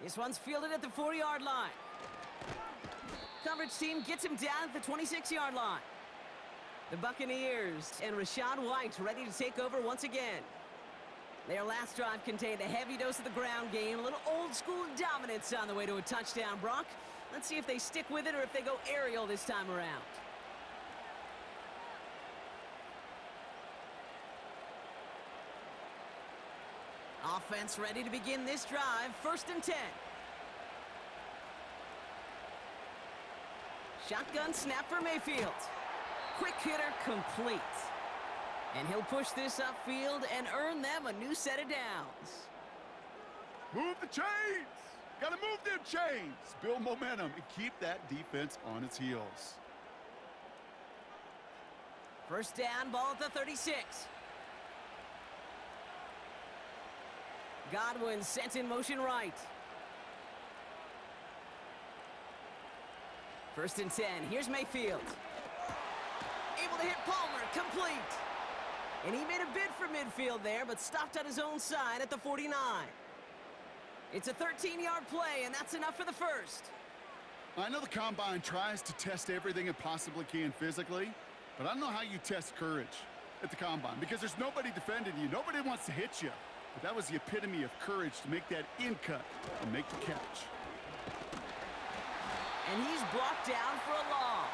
Speaker 3: This one's fielded at the 40-yard line. Coverage team gets him down at the 26-yard line. The Buccaneers and Rachaad White ready to take over once again. Their last drive contained a heavy dose of the ground game, a little old-school dominance on the way to a touchdown, Brock. Let's see if they stick with it or if they go aerial this time around. Offense ready to begin this drive. 1st and 10. Shotgun snap for Mayfield. Quick hitter complete. And he'll push this upfield and earn them a new set of downs.
Speaker 4: Move the chains! Gotta move them chains! Build momentum and keep that defense on its heels.
Speaker 3: 1st down, ball at the 36. Godwin sent in motion right. 1st and 10. Here's Mayfield. Able to hit Palmer. Complete. And he made a bid for midfield there, but stopped on his own side at the 49. It's a 13-yard play, and that's enough for the 1st.
Speaker 4: I know the Combine tries to test everything it possibly can physically, but I don't know how you test courage at the Combine because there's nobody defending you. Nobody wants to hit you. But that was the epitome of courage to make that in cut and make the catch.
Speaker 3: And he's brought down for a loss.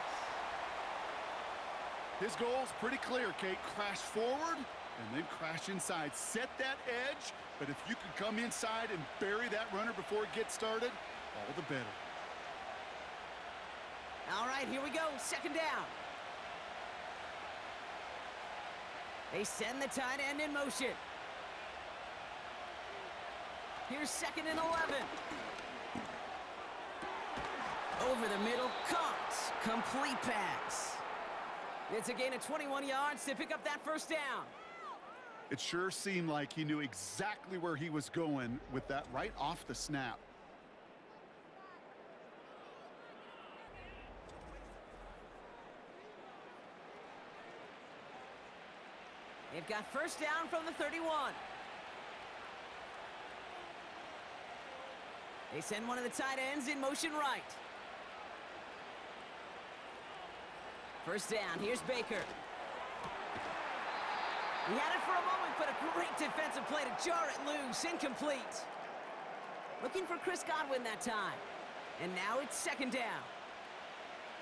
Speaker 4: His goal's pretty clear, Kate. Crash forward and then crash inside. Set that edge, but if you can come inside and bury that runner before it gets started, all the better.
Speaker 3: All right, here we go. 2nd down. They send the tight end in motion. Here's 2nd and 11. Over the middle, caught. Complete pass. It's a gain of 21 yards to pick up that 1st down.
Speaker 4: It sure seemed like he knew exactly where he was going with that right off the snap.
Speaker 3: They've got 1st down from the 31. They send one of the tight ends in motion right. First down, here's Baker. He had it for a moment, but a great defensive play to jar it loose. Incomplete. Looking for Chris Godwin that time. And now it's second down.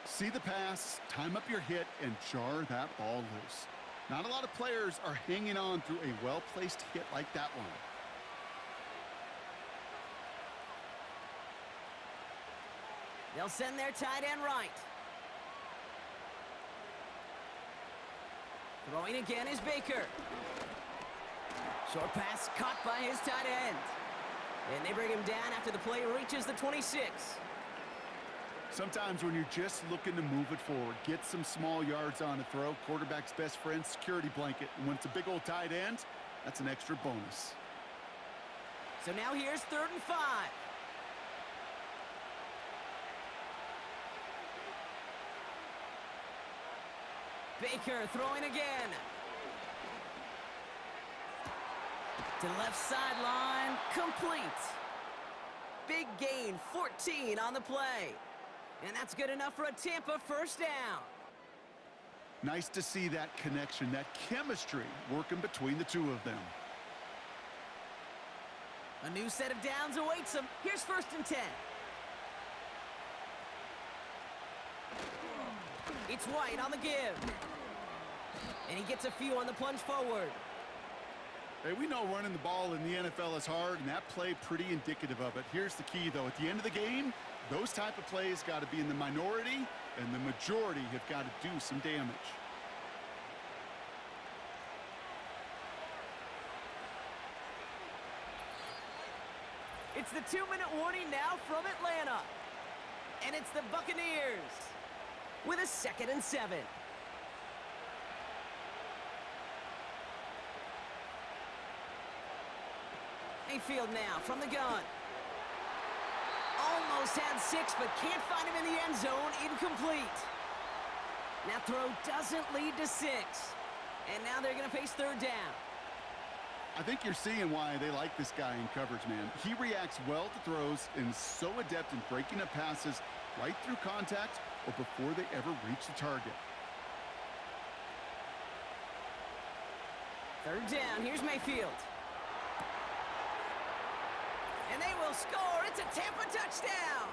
Speaker 4: See the pass, time up your hit, and jar that ball loose. Not a lot of players are hanging on through a well-placed hit like that one.
Speaker 3: They'll send their tight end right. Throwing again is Baker. Short pass caught by his tight end. And they bring him down after the play reaches the 26.
Speaker 4: Sometimes when you're just looking to move it forward, get some small yards on the throw, quarterback's best friend, security blanket. And when it's a big old tight end, that's an extra bonus.
Speaker 3: So now here's 3rd and 5. Baker throwing again. To the left sideline, complete. Big gain, 14 on the play. And that's good enough for a Tampa first down.
Speaker 4: Nice to see that connection, that chemistry working between the two of them.
Speaker 3: A new set of downs awaits them. Here's 1st and 10. It's White on the give. And he gets a few on the plunge forward.
Speaker 4: Hey, we know running the ball in the NFL is hard, and that play pretty indicative of it. Here's the key, though. At the end of the game, those type of plays got to be in the minority, and the majority have got to do some damage.
Speaker 3: It's the 2-minute warning now from Atlanta. And it's the Buccaneers with a 2nd and 7. Mayfield now from the gun. Almost had 6, but can't find him in the end zone. Incomplete. That throw doesn't lead to 6. And now they're going to face 3rd down.
Speaker 4: I think you're seeing why they like this guy in coverage, man. He reacts well to throws and is so adept in breaking up passes right through contact or before they ever reach the target.
Speaker 3: 3rd down. Here's Mayfield. And they will score. It's a Tampa touchdown.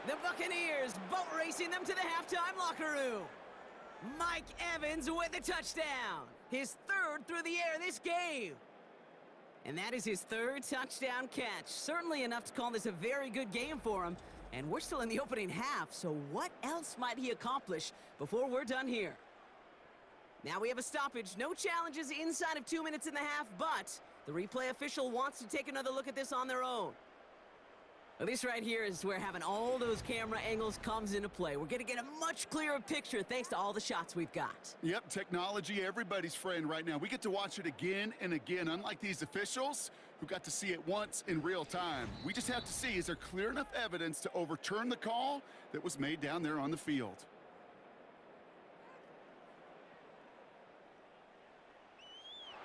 Speaker 3: The Buccaneers boat racing them to the halftime locker room. Mike Evans with the touchdown. His 3rd through the air this game. And that is his 3rd touchdown catch. Certainly enough to call this a very good game for him. And we're still in the opening half, so what else might he accomplish before we're done here? Now we have a stoppage. No challenges inside of 2 minutes and a half, but the replay official wants to take another look at this on their own. Well, this right here is where having all those camera angles comes into play. We're going to get a much clearer picture thanks to all the shots we've got.
Speaker 4: Yep, technology, everybody's friend right now. We get to watch it again and again, unlike these officials who got to see it once in real time. We just have to see, is there clear enough evidence to overturn the call that was made down there on the field?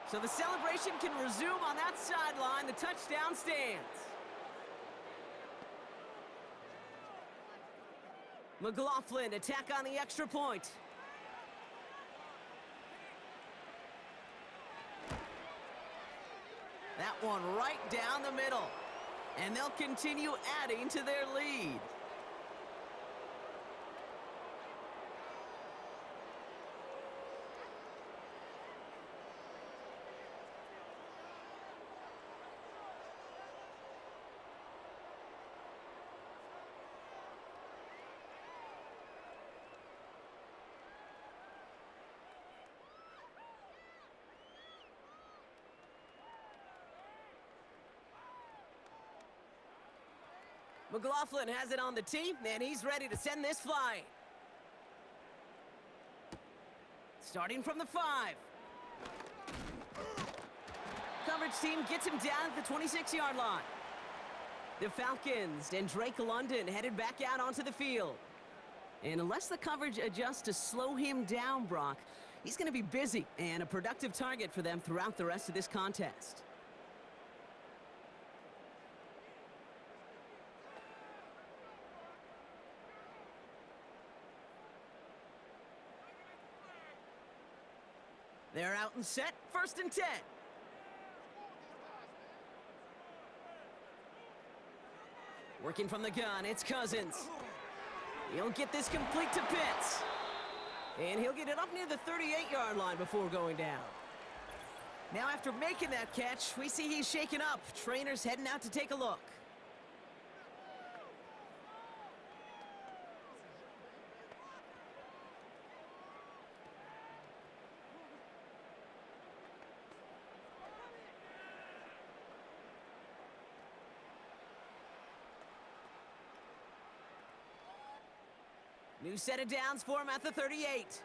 Speaker 3: So the celebration can resume on that sideline. The touchdown stands. McLaughlin attack on the extra point. That one right down the middle. And they'll continue adding to their lead. McLaughlin has it on the tee, and he's ready to send this flying. Starting from the 5. Coverage team gets him down at the 26-yard line. The Falcons and Drake London headed back out onto the field. And unless the coverage adjusts to slow him down, Brock, he's going to be busy and a productive target for them throughout the rest of this contest. They're out and set, 1st and 10. Working from the gun, it's Cousins. He'll get this complete to Pitts. And he'll get it up near the 38-yard line before going down. Now after making that catch, we see he's shaken up. Trainer's heading out to take a look. New set of downs for him at the 38.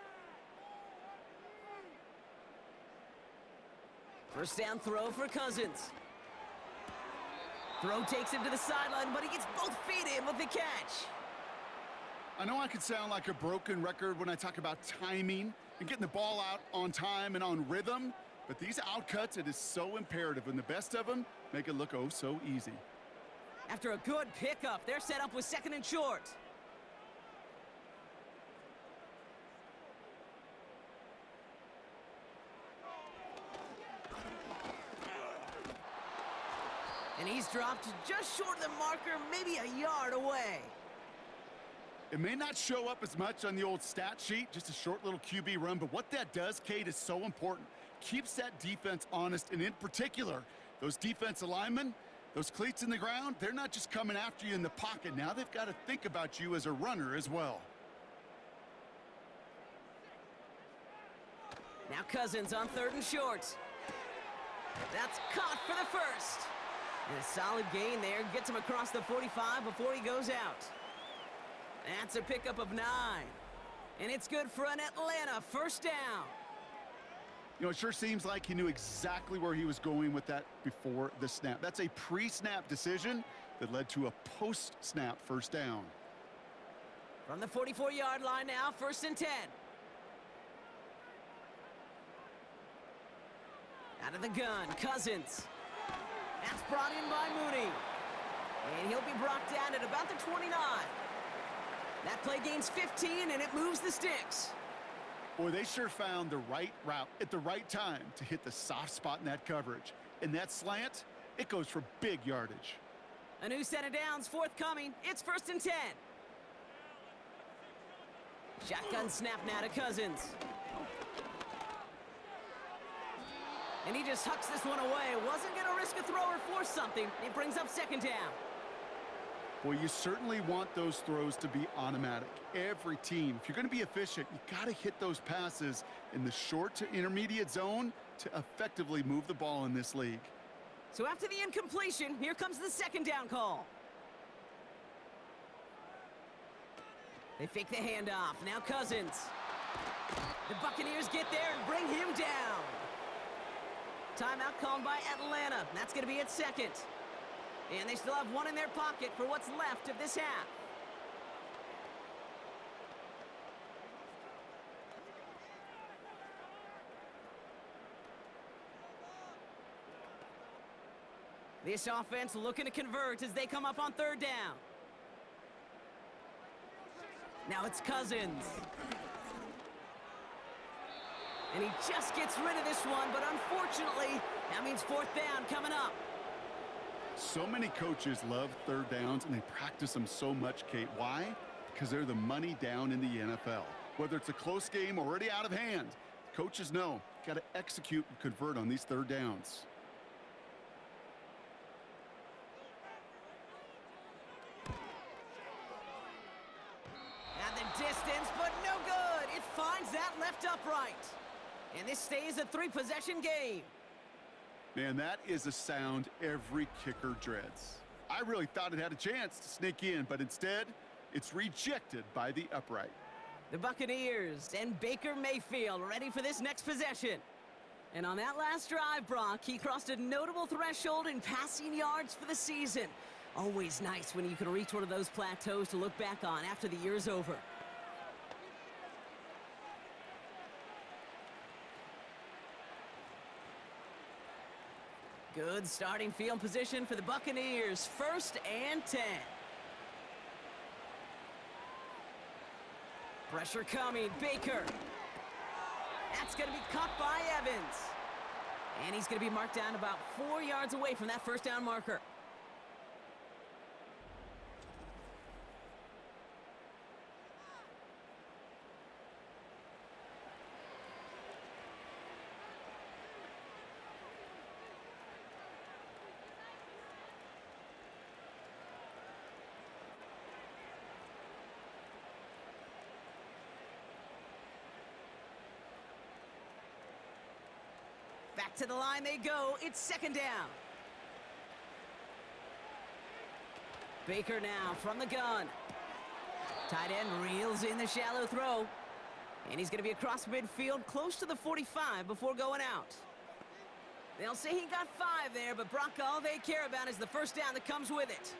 Speaker 3: First down throw for Cousins. Throw takes him to the sideline, but he gets both feet in with the catch.
Speaker 4: I know I could sound like a broken record when I talk about timing and getting the ball out on time and on rhythm, but these outcuts, it is so imperative, and the best of them make it look oh so easy.
Speaker 3: After a good pickup, they're set up with 2nd and short. And he's dropped just short of the marker, maybe a yard away.
Speaker 4: It may not show up as much on the old stat sheet, just a short little QB run, but what that does, Kate, is so important. Keeps that defense honest, and in particular, those defensive linemen, those cleats in the ground, they're not just coming after you in the pocket. Now they've got to think about you as a runner as well.
Speaker 3: Now Cousins on 3rd and short. That's caught for the first. And a solid gain there, gets him across the 45 before he goes out. That's a pickup of 9. And it's good for an Atlanta 1st down.
Speaker 4: You know, it sure seems like he knew exactly where he was going with that before the snap. That's a pre-snap decision that led to a post-snap 1st down.
Speaker 3: From the 44-yard line now, 1st and 10. Out of the gun, Cousins. That's brought in by Mooney. And he'll be brought down at about the 29. That play gains 15, and it moves the sticks.
Speaker 4: Boy, they sure found the right route at the right time to hit the soft spot in that coverage. And that slant, it goes for big yardage.
Speaker 3: A new set of downs forthcoming. It's 1st and 10. Shotgun snap now to Cousins. And he just hucks this one away. Wasn't going to risk a throw or force something. It brings up 2nd down.
Speaker 4: Well, you certainly want those throws to be automatic. Every team, if you're going to be efficient, you got to hit those passes in the short to intermediate zone to effectively move the ball in this league.
Speaker 3: So after the incompletion, here comes the 2nd down call. They fake the handoff. Now Cousins. The Buccaneers get there and bring him down. Timeout called by Atlanta. That's going to be at 2nd. And they still have 1 in their pocket for what's left of this half. This offense looking to convert as they come up on 3rd down. Now it's Cousins. And he just gets rid of this one, but unfortunately, that means 4th down coming up.
Speaker 4: So many coaches love 3rd downs, and they practice them so much, Kate. Why? Because they're the money down in the NFL. Whether it's a close game already out of hand, coaches know, got to execute and convert on these 3rd downs.
Speaker 3: At the distance, but no good. It finds that left upright. And this stays a 3-possession game.
Speaker 4: Man, that is a sound every kicker dreads. I really thought it had a chance to sneak in, but instead, it's rejected by the upright.
Speaker 3: The Buccaneers and Baker Mayfield ready for this next possession. And on that last drive, Brock, he crossed a notable threshold in passing yards for the season. Always nice when you can reach one of those plateaus to look back on after the year's over. Good starting field position for the Buccaneers. 1st and 10. Pressure coming. Baker. That's going to be caught by Evans. And he's going to be marked down about 4 yards away from that first down marker. Back to the line they go. It's second down. Baker now from the gun. Tight end reels in the shallow throw. And he's going to be across midfield close to the 45 before going out. They'll say he got 5 there, but Brock, all they care about is the first down that comes with it.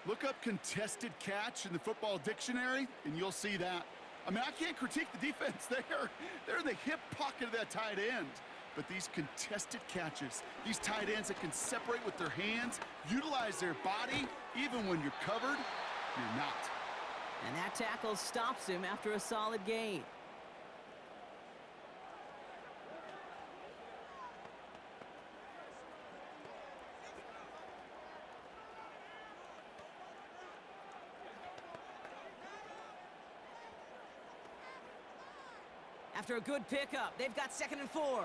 Speaker 4: Look up contested catch in the football dictionary, and you'll see that. I mean, I can't critique the defense there. They're in the hip pocket of that tight end. But these contested catches, these tight ends that can separate with their hands, utilize their body, even when you're covered, you're not.
Speaker 3: And that tackle stops him after a solid gain. After a good pickup, they've got 2nd and 4.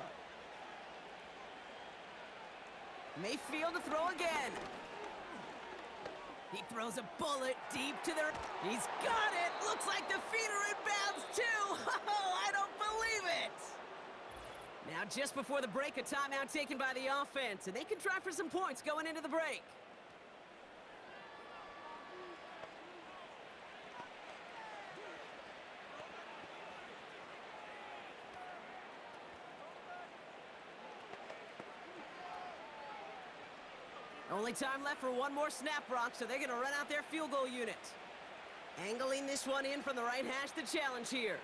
Speaker 3: Mayfield to throw again. He throws a bullet deep to their... He's got it! Looks like the feet are in bounds too! Oh, I don't believe it! Now just before the break, a timeout taken by the offense, and they can try for some points going into the break. Only time left for one more snap, Brock, so they're going to run out their field goal unit. Angling this one in from the right hash, the challenge here.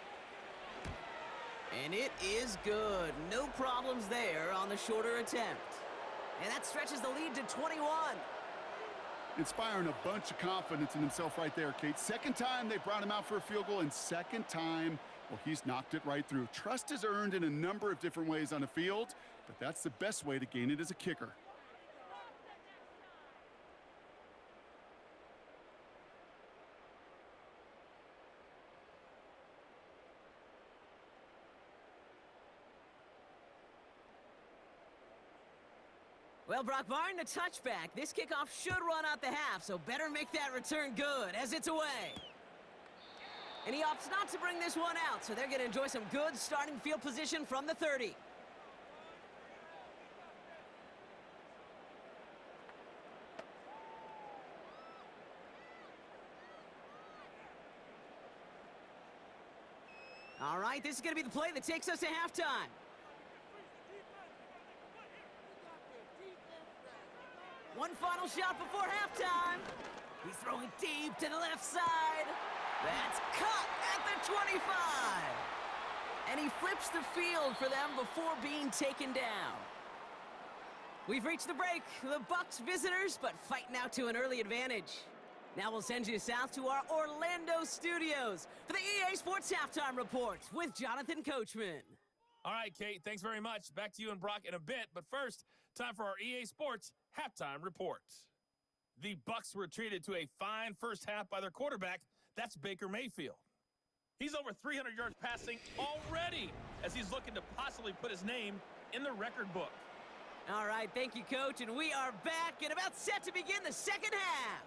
Speaker 3: And it is good. No problems there on the shorter attempt. And that stretches the lead to 21.
Speaker 4: Inspiring a bunch of confidence in himself right there, Kate. Second time they brought him out for a field goal, and second time, well, he's knocked it right through. Trust is earned in a number of different ways on the field, but that's the best way to gain it as a kicker.
Speaker 3: Well, Brock, barring the touchback, this kickoff should run out the half, so better make that return good as it's away. And he opts not to bring this one out, so they're going to enjoy some good starting field position from the 30. All right, this is going to be the play that takes us to halftime. One final shot before halftime. He's throwing deep to the left side. That's caught at the 25. And he flips the field for them before being taken down. We've reached the break. The Bucs visitors, but fighting out to an early advantage. Now we'll send you south to our Orlando studios for the EA Sports Halftime Report with Jonathan Coachman.
Speaker 5: All right, Kate, thanks very much. Back to you and Brock in a bit. But first, time for our EA Sports Halftime Report. The Bucs were treated to a fine first half by their quarterback. That's Baker Mayfield. He's over 300 yards passing already as he's looking to possibly put his name in the record book.
Speaker 3: All right, thank you, Coach. And we are back and about set to begin the second half.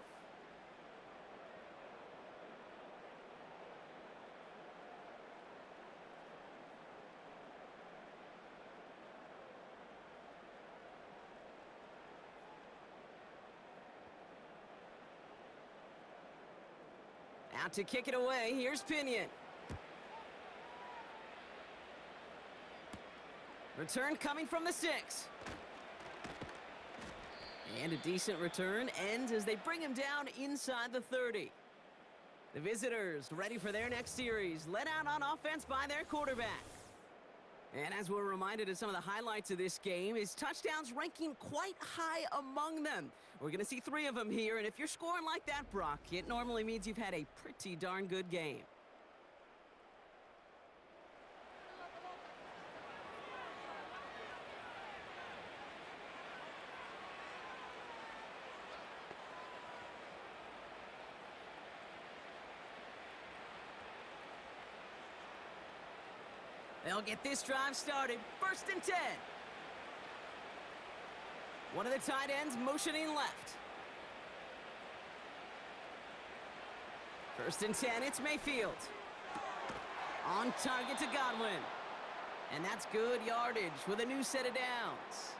Speaker 3: Out to kick it away, here's Pinion. Return coming from the 6. And a decent return ends as they bring him down inside the 30. The visitors ready for their next series, led out on offense by their quarterback. And as we're reminded of some of the highlights of this game, his touchdowns ranking quite high among them. We're going to see 3 of them here, and if you're scoring like that, Brock, it normally means you've had a pretty darn good game. They'll get this drive started. 1st and 10. One of the tight ends motioning left. 1st and 10, it's Mayfield. On target to Godwin. And that's good yardage with a new set of downs.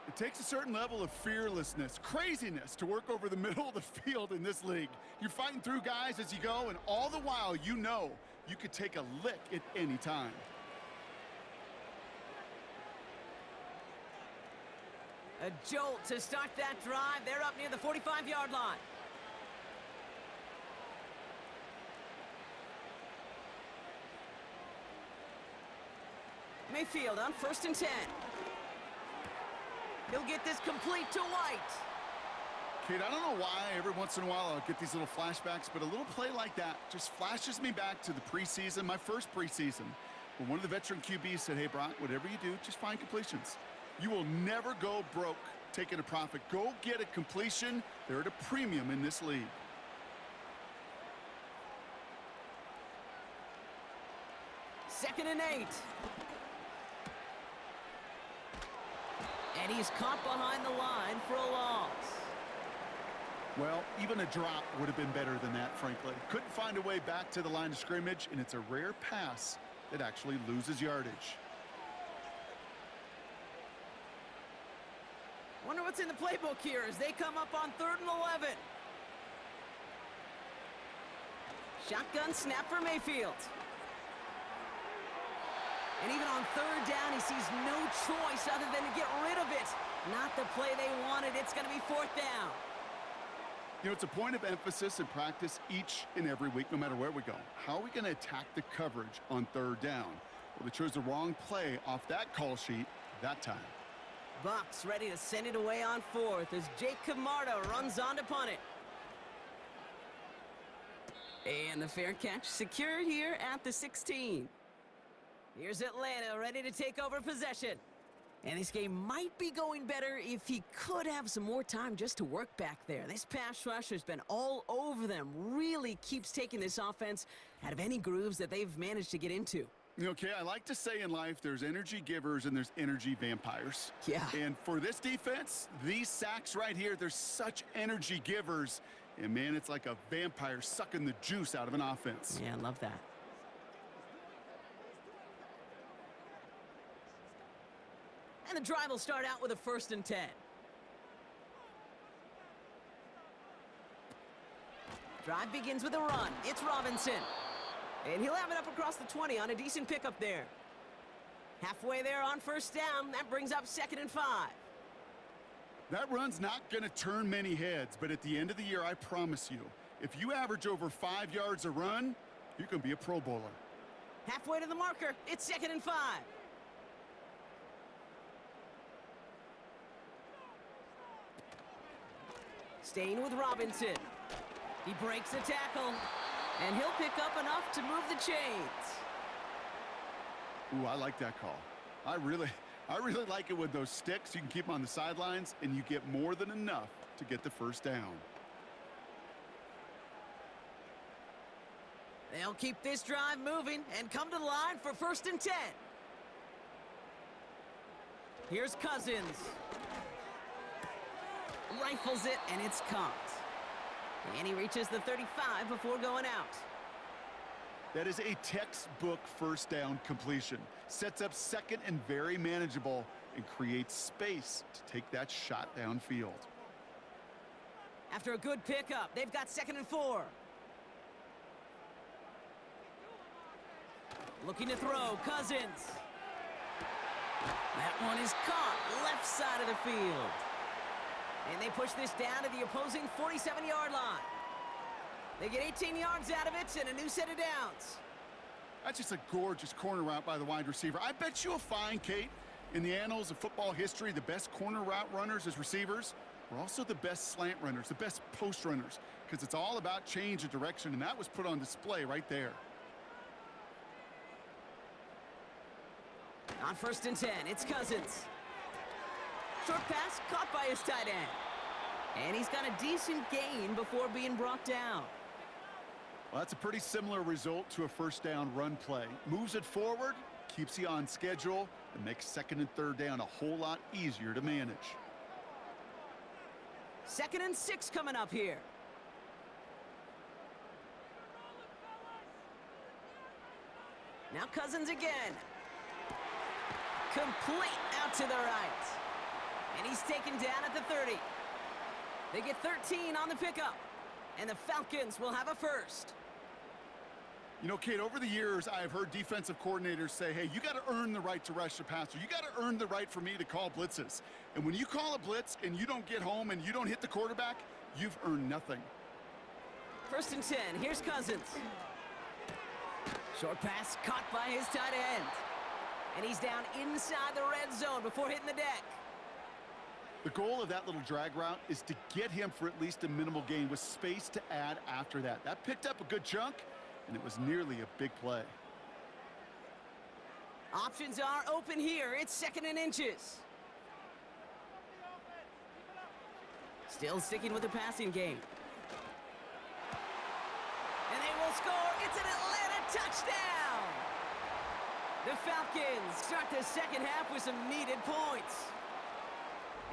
Speaker 4: It takes a certain level of fearlessness, craziness to work over the middle of the field in this league. You're fighting through guys as you go, and all the while you know you could take a lick at any time.
Speaker 3: A jolt to start that drive. They're up near the 45-yard line. Mayfield on 1st and 10. He'll get this complete to White.
Speaker 4: Kate, I don't know why every once in a while I'll get these little flashbacks, but a little play like that just flashes me back to the preseason, my first preseason, when one of the veteran QBs said, hey, Brock, whatever you do, just find completions. You will never go broke taking a profit. Go get a completion. They're at a premium in this league.
Speaker 3: Second and 8. And he's caught behind the line for a loss.
Speaker 4: Well, even a drop would have been better than that, frankly. Couldn't find a way back to the line of scrimmage, and it's a rare pass that actually loses yardage.
Speaker 3: Wonder what's in the playbook here as they come up on 3rd and 11. Shotgun snap for Mayfield. And even on 3rd down, he sees no choice other than to get rid of it. Not the play they wanted. It's going to be 4th down.
Speaker 4: You know, it's a point of emphasis in practice each and every week, no matter where we go. How are we going to attack the coverage on 3rd down? Well, they chose the wrong play off that call sheet that time.
Speaker 3: Bucs ready to send it away on 4th as Jake Camarda runs on to punt it. And the fair catch secured here at the 16. Here's Atlanta ready to take over possession. And this game might be going better if he could have some more time just to work back there. This pass rush has been all over them. Really keeps taking this offense out of any grooves that they've managed to get into.
Speaker 4: Okay, I like to say in life there's energy givers and there's energy vampires.
Speaker 3: Yeah.
Speaker 4: And for this defense, these sacks right here, they're such energy givers. And, man, it's like a vampire sucking the juice out of an offense.
Speaker 3: Yeah, I love that. And the drive will start out with a 1st and 10. Drive begins with a run. It's Robinson. And he'll have it up across the 20 on a decent pickup there. Halfway there on 1st down. That brings up 2nd and 5.
Speaker 4: That run's not going to turn many heads, but at the end of the year, I promise you, if you average over 5 yards a run, you can be a Pro Bowler.
Speaker 3: Halfway to the marker. It's 2nd and 5. Staying with Robinson. He breaks a tackle, and he'll pick up enough to move the chains.
Speaker 4: Ooh, I like that call. I really like it with those sticks. You can keep them on the sidelines, and you get more than enough to get the 1st down.
Speaker 3: They'll keep this drive moving and come to the line for 1st and 10. Here's Cousins. Rifles it, and it's caught. And he reaches the 35 before going out.
Speaker 4: That is a textbook 1st down completion. Sets up 2nd and very manageable and creates space to take that shot downfield.
Speaker 3: After a good pickup, they've got 2nd and 4. Looking to throw, Cousins. That one is caught, left side of the field. And they push this down to the opposing 47-yard line. They get 18 yards out of it and a new set of downs.
Speaker 4: That's just a gorgeous corner route by the wide receiver. I bet you'll find, Kate, in the annals of football history, the best corner route runners as receivers are also the best slant runners, the best post runners, because it's all about change of direction, and that was put on display right there.
Speaker 3: On 1st and 10, it's Cousins. Short pass caught by his tight end. And he's got a decent gain before being brought down.
Speaker 4: Well, that's a pretty similar result to a first down run play. Moves it forward, keeps you on schedule, and makes second and third down a whole lot easier to manage.
Speaker 3: 2nd and 6 coming up here. Now Cousins again. Complete out to the right. And he's taken down at the 30. They get 13 on the pickup. And the Falcons will have a first.
Speaker 4: You know, Kate, over the years, I've heard defensive coordinators say, hey, you got to earn the right to rush the passer. You got to earn the right for me to call blitzes. And when you call a blitz and you don't get home and you don't hit the quarterback, you've earned nothing.
Speaker 3: 1st and 10. Here's Cousins. Short pass caught by his tight end. And he's down inside the red zone before hitting the deck.
Speaker 4: The goal of that little drag route is to get him for at least a minimal gain with space to add after that. That picked up a good chunk, and it was nearly a big play.
Speaker 3: Options are open here. It's 2nd and inches. Still sticking with the passing game. And they will score. It's an Atlanta touchdown. The Falcons start the second half with some needed points.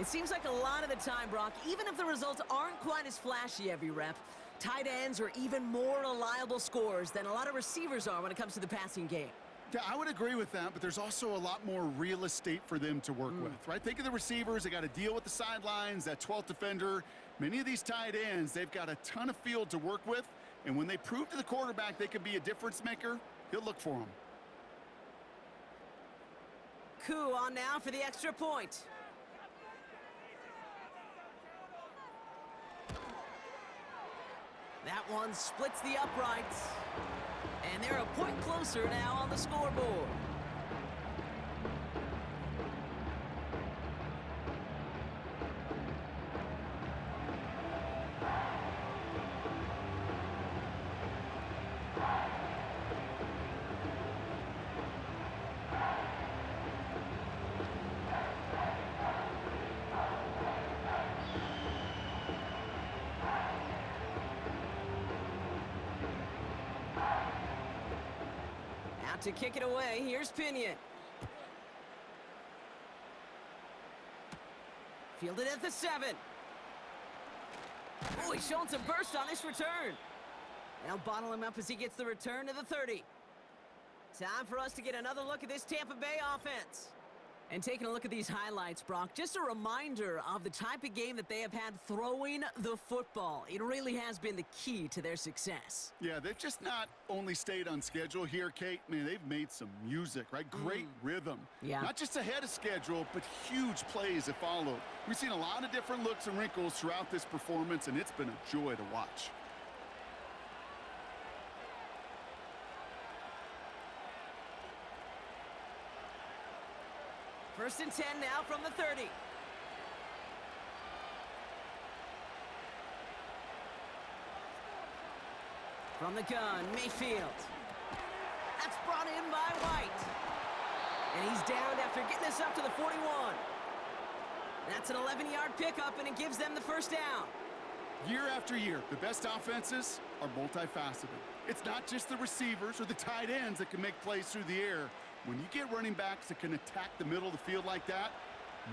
Speaker 3: It seems like a lot of the time, Brock, even if the results aren't quite as flashy every rep, tight ends are even more reliable scorers than a lot of receivers are when it comes to the passing game.
Speaker 4: Yeah, I would agree with that, but there's also a lot more real estate for them to work with, right? Think of the receivers. They got to deal with the sidelines, that 12th defender. Many of these tight ends, they've got a ton of field to work with, and when they prove to the quarterback they can be a difference maker, he'll look for them.
Speaker 3: Coup on now for the extra point. That one splits the uprights. And they're a point closer now on the scoreboard. To kick it away, here's Pinion. Fielded at the 7. Oh, he's showing some burst on this return. They'll bottle him up as he gets the return to the 30. Time for us to get another look at this Tampa Bay offense. And taking a look at these highlights, Brock, just a reminder of the type of game that they have had throwing the football. It really has been the key to their success.
Speaker 4: Yeah, they've just not only stayed on schedule here, Kate. Man, they've made some music, right? Great rhythm.
Speaker 3: Yeah.
Speaker 4: Not just ahead of schedule, but huge plays have followed. We've seen a lot of different looks and wrinkles throughout this performance, and it's been a joy to watch.
Speaker 3: First and 10 now from the 30. From the gun, Mayfield. That's brought in by White. And he's downed after getting this up to the 41. That's an 11-yard pickup, and it gives them the first down.
Speaker 4: Year after year, the best offenses are multifaceted. It's not just the receivers or the tight ends that can make plays through the air. When you get running backs that can attack the middle of the field like that,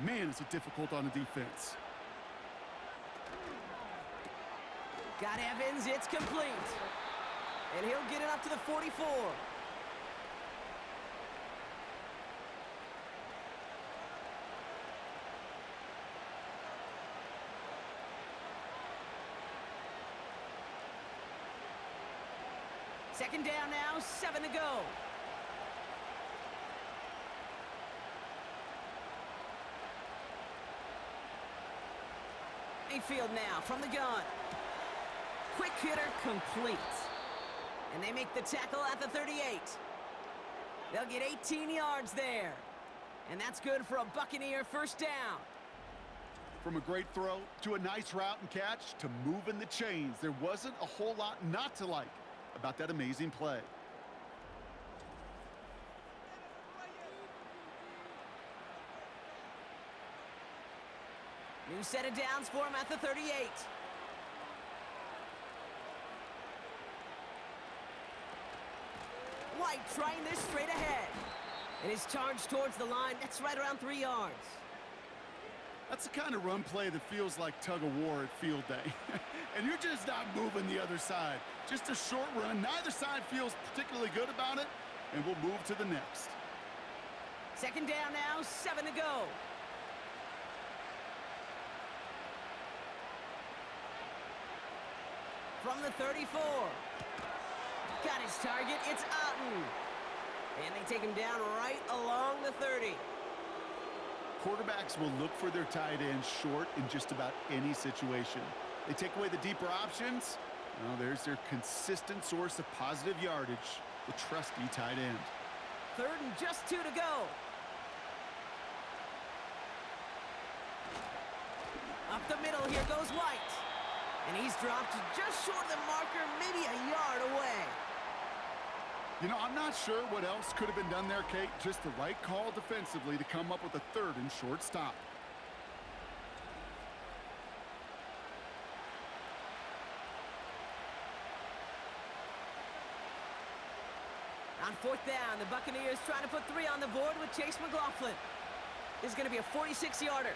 Speaker 4: man, is it difficult on the defense.
Speaker 3: Got Evans, it's complete. And he'll get it up to the 44. Second down now, 7 to go. Mayfield now from the gun. Quick hitter complete. And they make the tackle at the 38. They'll get 18 yards there. And that's good for a Buccaneer first down.
Speaker 4: From a great throw to a nice route and catch to moving the chains, there wasn't a whole lot not to like about that amazing play.
Speaker 3: New set of downs for him at the 38. White trying this straight ahead. And his charge towards the line, that's right around 3 yards.
Speaker 4: That's the kind of run play that feels like tug-of-war at field day. And you're just not moving the other side. Just a short run. Neither side feels particularly good about it, and we'll move to the next.
Speaker 3: Second down now, 7 to go. From the 34. Got his target, it's Otten. And they take him down right along the 30.
Speaker 4: Quarterbacks will look for their tight end short in just about any situation. They take away the deeper options. Well, there's their consistent source of positive yardage, the trusty tight end.
Speaker 3: Third and just 2 to go. Up the middle, here goes White. And he's dropped just short of the marker, maybe a yard away.
Speaker 4: You know, I'm not sure what else could have been done there, Kate. Just the right call defensively to come up with a third and short stop.
Speaker 3: On fourth down, the Buccaneers trying to put 3 on the board with Chase McLaughlin. This is going to be a 46-yarder.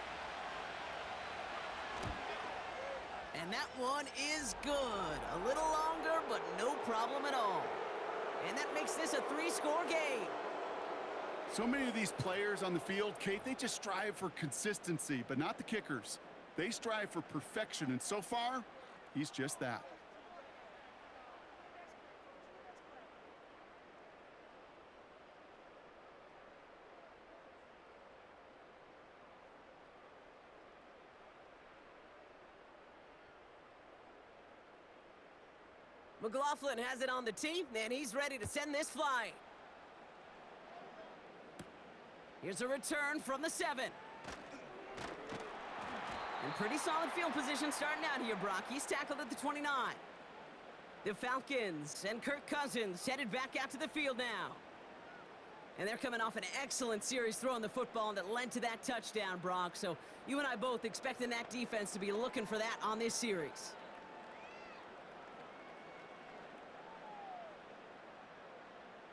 Speaker 3: And that one is good. A little longer, but no problem at all. And that makes this a 3-score game.
Speaker 4: So many of these players on the field, Kate, they just strive for consistency, but not the kickers. They strive for perfection, and so far, he's just that.
Speaker 3: McLaughlin has it on the tee, and he's ready to send this flying. Here's a return from the 7. And pretty solid field position starting out here, Brock. He's tackled at the 29. The Falcons and Kirk Cousins headed back out to the field now. And they're coming off an excellent series throwing the football that led to that touchdown, Brock. So you and I both expecting that defense to be looking for that on this series.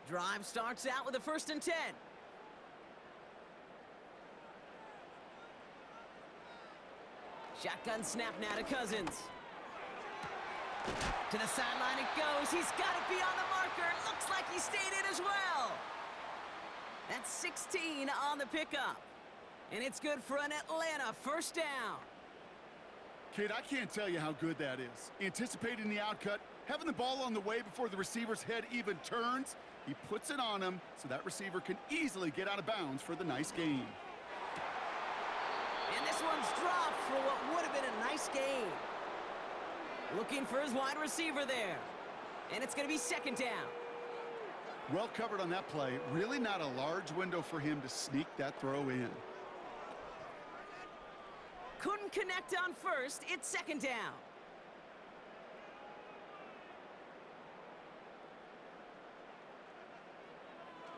Speaker 3: Drive starts out with a 1st and 10. Shotgun snap now to Cousins. To the sideline it goes. He's got to be on the marker. Looks like he stayed in as well. That's 16 on the pickup. And it's good for an Atlanta 1st down.
Speaker 4: Kate, I can't tell you how good that is. Anticipating the outcut, having the ball on the way before the receiver's head even turns. He puts it on him so that receiver can easily get out of bounds for the nice gain.
Speaker 3: And this one's dropped for what would have been a nice gain. Looking for his wide receiver there. And it's going to be 2nd down.
Speaker 4: Well covered on that play. Really not a large window for him to sneak that throw in.
Speaker 3: Couldn't connect on 1st. It's 2nd down.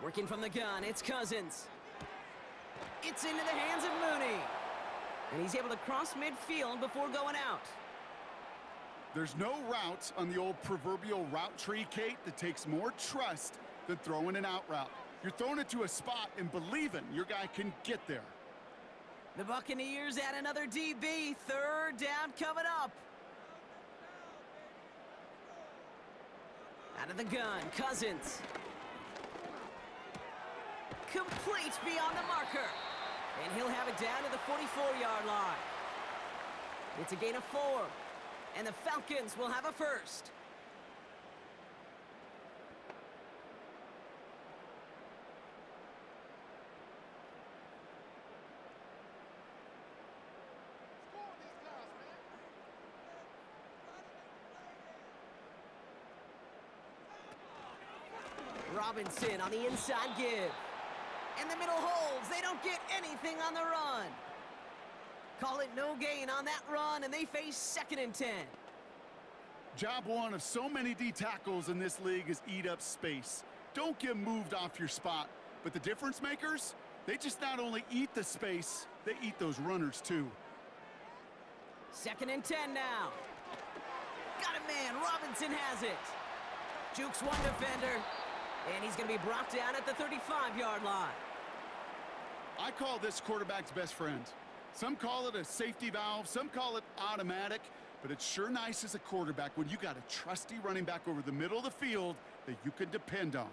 Speaker 3: Working from the gun, it's Cousins. It's into the hands of Mooney. And he's able to cross midfield before going out.
Speaker 4: There's no route on the old proverbial route tree, Kate, that takes more trust than throwing an out route. You're throwing it to a spot and believing your guy can get there.
Speaker 3: The Buccaneers add another DB. 3rd down coming up. Out of the gun, Cousins. Complete beyond the marker. And he'll have it down to the 44-yard line. It's a gain of 4. And the Falcons will have a 1st. Robinson on the inside give. And the middle holds. They don't get anything on the run. Call it no gain on that run, and they face 2nd and 10.
Speaker 4: Job one of so many D tackles in this league is eat up space. Don't get moved off your spot. But the difference makers, they just not only eat the space, they eat those runners too.
Speaker 3: 2nd and 10 now. Got a man. Robinson has it. Jukes one defender. And he's going to be brought down at the 35-yard line.
Speaker 4: I call this quarterback's best friend. Some call it a safety valve, some call it automatic, but it's sure nice as a quarterback when you got a trusty running back over the middle of the field that you can depend on.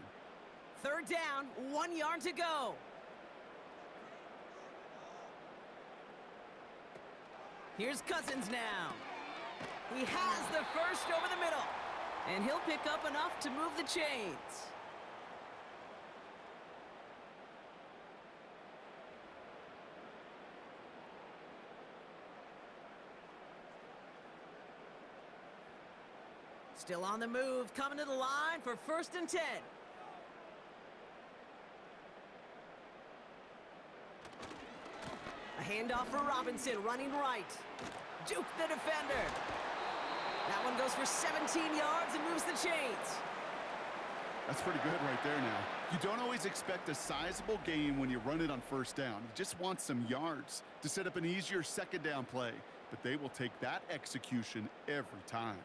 Speaker 3: Third down, 1 yard to go. Here's Cousins now. He has the first over the middle, and he'll pick up enough to move the chains. Still on the move, coming to the line for 1st and 10. A handoff for Robinson, running right. Juke the defender. That one goes for 17 yards and moves the chains.
Speaker 4: That's pretty good right there now. You don't always expect a sizable gain when you run it on 1st down. You just want some yards to set up an easier 2nd down play, but they will take that execution every time.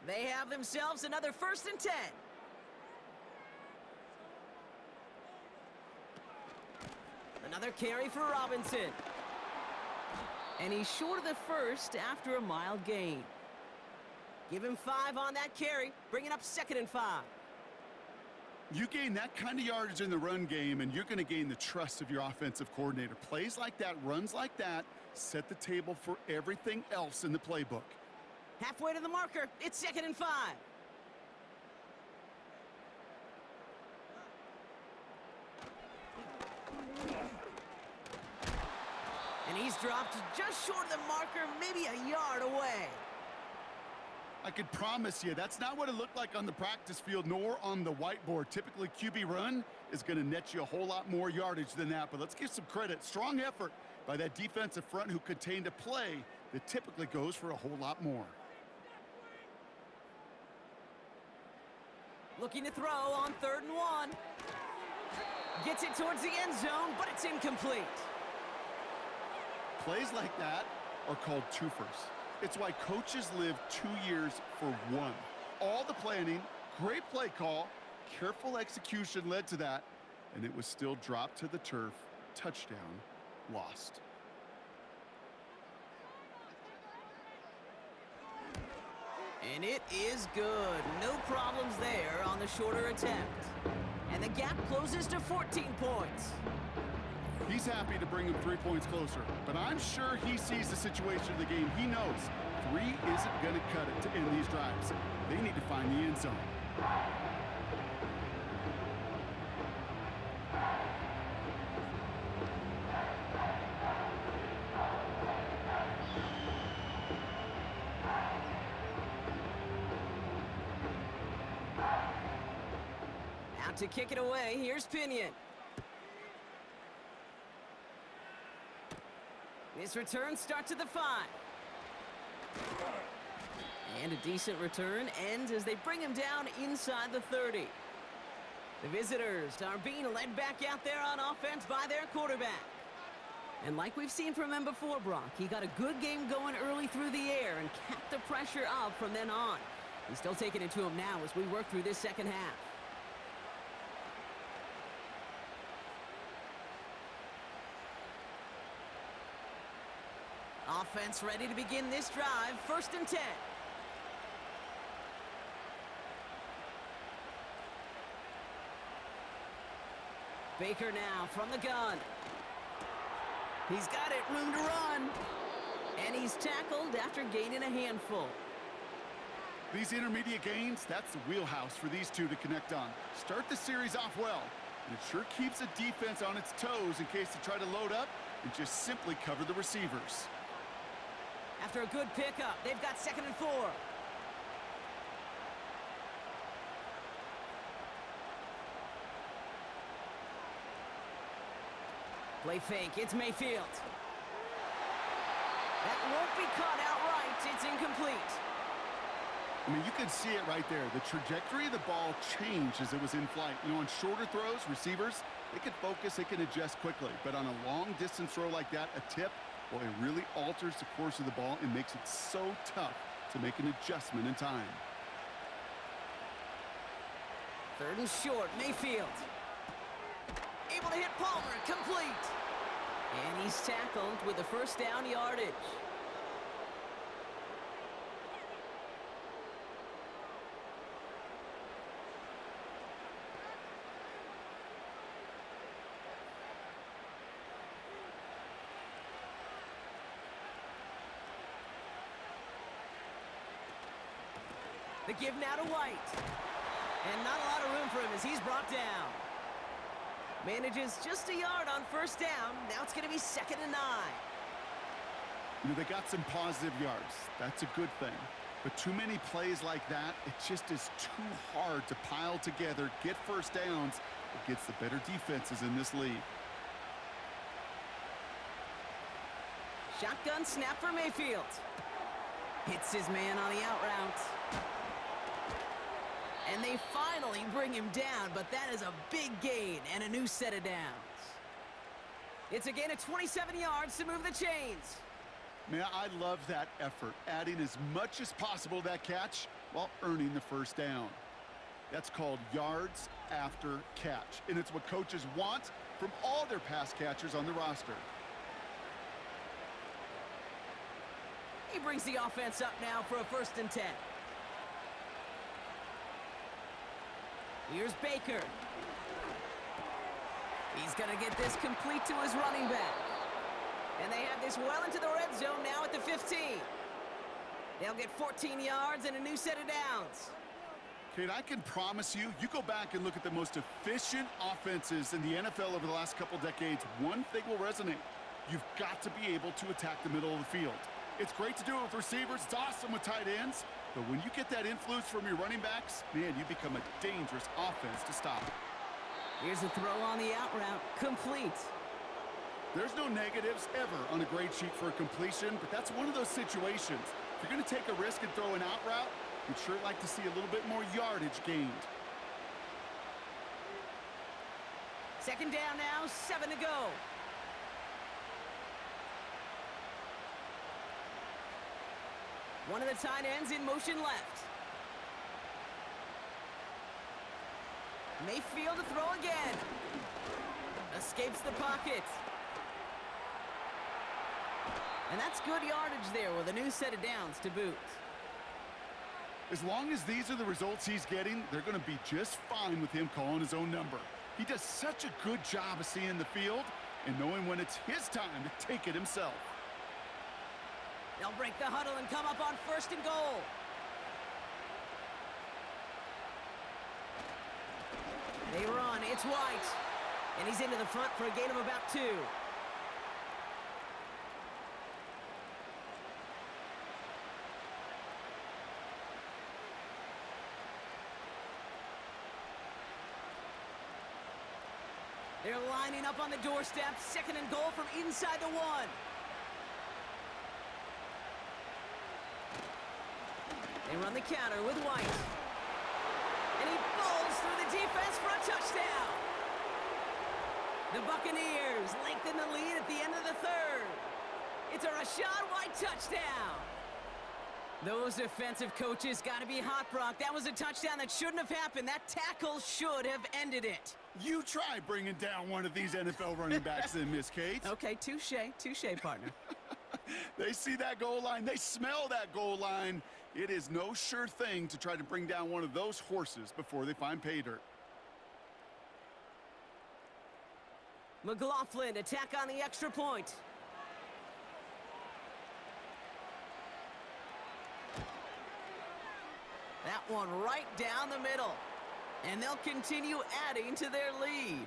Speaker 3: They have themselves another 1st and 10. Another carry for Robinson. And he's short of the first after a mild gain. Give him 5 on that carry, bringing up 2nd and 5.
Speaker 4: You gain that kind of yardage in the run game, and you're going to gain the trust of your offensive coordinator. Plays like that, runs like that, set the table for everything else in the playbook.
Speaker 3: Halfway to the marker, it's 2nd and 5. And he's dropped just short of the marker, maybe a yard away.
Speaker 4: I could promise you that's not what it looked like on the practice field nor on the whiteboard. Typically, QB run is going to net you a whole lot more yardage than that, but let's give some credit. Strong effort by that defensive front who contained a play that typically goes for a whole lot more.
Speaker 3: Looking to throw on 3rd and 1. Gets it towards the end zone, but it's incomplete.
Speaker 4: Plays like that are called twofers. It's why coaches live 2 years for one. All the planning, great play call, careful execution led to that, and it was still dropped to the turf. Touchdown, lost.
Speaker 3: And it is good. No problems there on the shorter attempt. And the gap closes to 14 points.
Speaker 4: He's happy to bring him 3 points closer, but I'm sure he sees the situation of the game. He knows 3 isn't going to cut it to end these drives. They need to find the end zone.
Speaker 3: Out to kick it away, here's Pinion. This return starts at the 5. And a decent return ends as they bring him down inside the 30. The visitors are being led back out there on offense by their quarterback. And like we've seen from him before, Brock, he got a good game going early through the air and kept the pressure up from then on. He's still taking it to him now as we work through this second half. Offense ready to begin this drive. 1st and 10. Baker now from the gun. He's got it, room to run. And he's tackled after gaining a handful.
Speaker 4: These intermediate gains, that's the wheelhouse for these two to connect on. Start the series off well, and it sure keeps the defense on its toes in case they try to load up and just simply cover the receivers.
Speaker 3: After a good pickup, they've got 2nd and 4. Play fake, it's Mayfield. That won't be caught outright, it's incomplete.
Speaker 4: I mean, you can see it right there. The trajectory of the ball changed as it was in flight. You know, on shorter throws, receivers, they can focus, they can adjust quickly. But on a long-distance throw like that, a tip, well, it really alters the course of the ball and makes it so tough to make an adjustment in time.
Speaker 3: 3rd and short, Mayfield. Able to hit Palmer, complete. And he's tackled with the first down yardage. The give now to White. And not a lot of room for him as he's brought down. Manages just a yard on 1st down. Now it's going to be 2nd and 9.
Speaker 4: You know, they got some positive yards. That's a good thing. But too many plays like that, it just is too hard to pile together, get 1st downs against the better defenses in this league.
Speaker 3: Shotgun snap for Mayfield. Hits his man on the out route. And they finally bring him down, but that is a big gain and a new set of downs. It's a gain of 27 yards to move the chains.
Speaker 4: Man, I love that effort, adding as much as possible to that catch while earning the 1st down. That's called yards after catch, and it's what coaches want from all their pass catchers on the roster.
Speaker 3: He brings the offense up now for a 1st and 10. Here's Baker. He's going to get this complete to his running back. And they have this well into the red zone now at the 15. They'll get 14 yards and a new set of downs.
Speaker 4: Kate, I can promise you, you go back and look at the most efficient offenses in the NFL over the last couple decades, one thing will resonate. You've got to be able to attack the middle of the field. It's great to do it with receivers. It's awesome with tight ends. But when you get that influence from your running backs, man, you become a dangerous offense to stop.
Speaker 3: Here's a throw on the out route. Complete.
Speaker 4: There's no negatives ever on a grade sheet for a completion, but that's one of those situations. If you're going to take a risk and throw an out route, you'd sure like to see a little bit more yardage gained.
Speaker 3: 2nd down now, 7 to go. One of the tight ends in motion left. Mayfield to throw again. Escapes the pocket. And that's good yardage there with a new set of downs to boot.
Speaker 4: As long as these are the results he's getting, they're going to be just fine with him calling his own number. He does such a good job of seeing the field and knowing when it's his time to take it himself.
Speaker 3: They'll break the huddle and come up on 1st and goal. They run. It's White. And he's into the front for a gain of about 2. They're lining up on the doorstep. 2nd and goal from inside the 1. They run the counter with White. And he bowls through the defense for a touchdown. The Buccaneers lengthen the lead at the end of the 3rd. It's a Rachaad White touchdown. Those defensive coaches got to be hot, Brock. That was a touchdown that shouldn't have happened. That tackle should have ended it.
Speaker 4: You try bringing down one of these NFL running backs then, Miss Kate.
Speaker 3: Okay, touche, partner.
Speaker 4: They see that goal line. They smell that goal line. It is no sure thing to try to bring down one of those horses before they find pay dirt.
Speaker 3: McLaughlin, attack on the extra point. That one right down the middle. And they'll continue adding to their lead.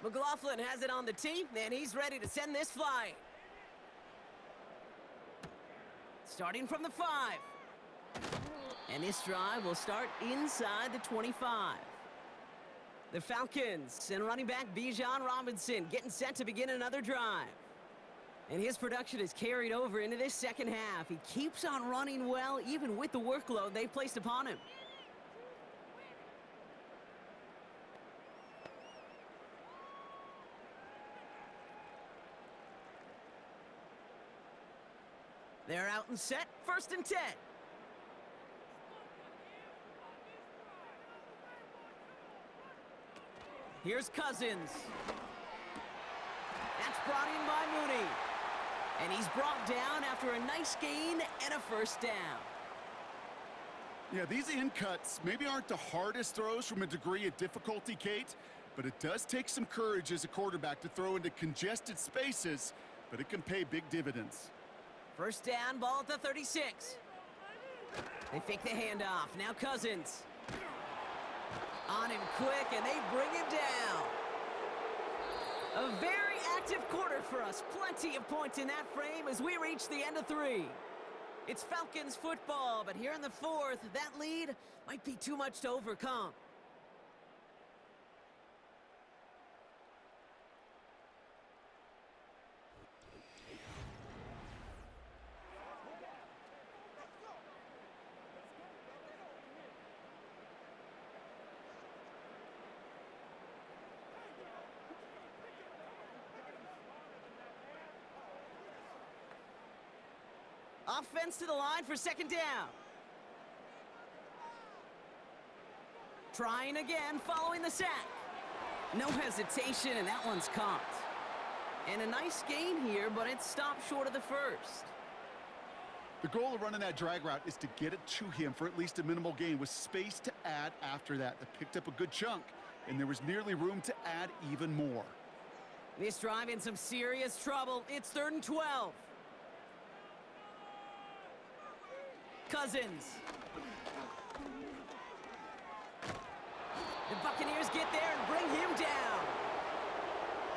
Speaker 3: McLaughlin has it on the tee, and he's ready to send this flying. Starting from the 5. And this drive will start inside the 25. The Falcons and running back Bijan Robinson getting set to begin another drive. And his production is carried over into this second half. He keeps on running well, even with the workload they've placed upon him. They're out and set, 1st and 10. Here's Cousins. That's brought in by Mooney. And he's brought down after a nice gain and a 1st down.
Speaker 4: Yeah, these in cuts maybe aren't the hardest throws from a degree of difficulty, Kate, but it does take some courage as a quarterback to throw into congested spaces, but it can pay big dividends.
Speaker 3: 1st down, ball at the 36. They fake the handoff. Now Cousins. On him quick, and they bring him down. A very active quarter for us. Plenty of points in that frame as we reach the end of 3. It's Falcons football, but here in the 4th, that lead might be too much to overcome. Offense to the line for 2nd down. Trying again following the sack. No hesitation, and that one's caught. And a nice gain here, but it stopped short of the 1st.
Speaker 4: The goal of running that drag route is to get it to him for at least a minimal gain with space to add after that. They picked up a good chunk, and there was nearly room to add even more.
Speaker 3: This drive in some serious trouble. It's 3rd and 12. Cousins. The Buccaneers get there and bring him down.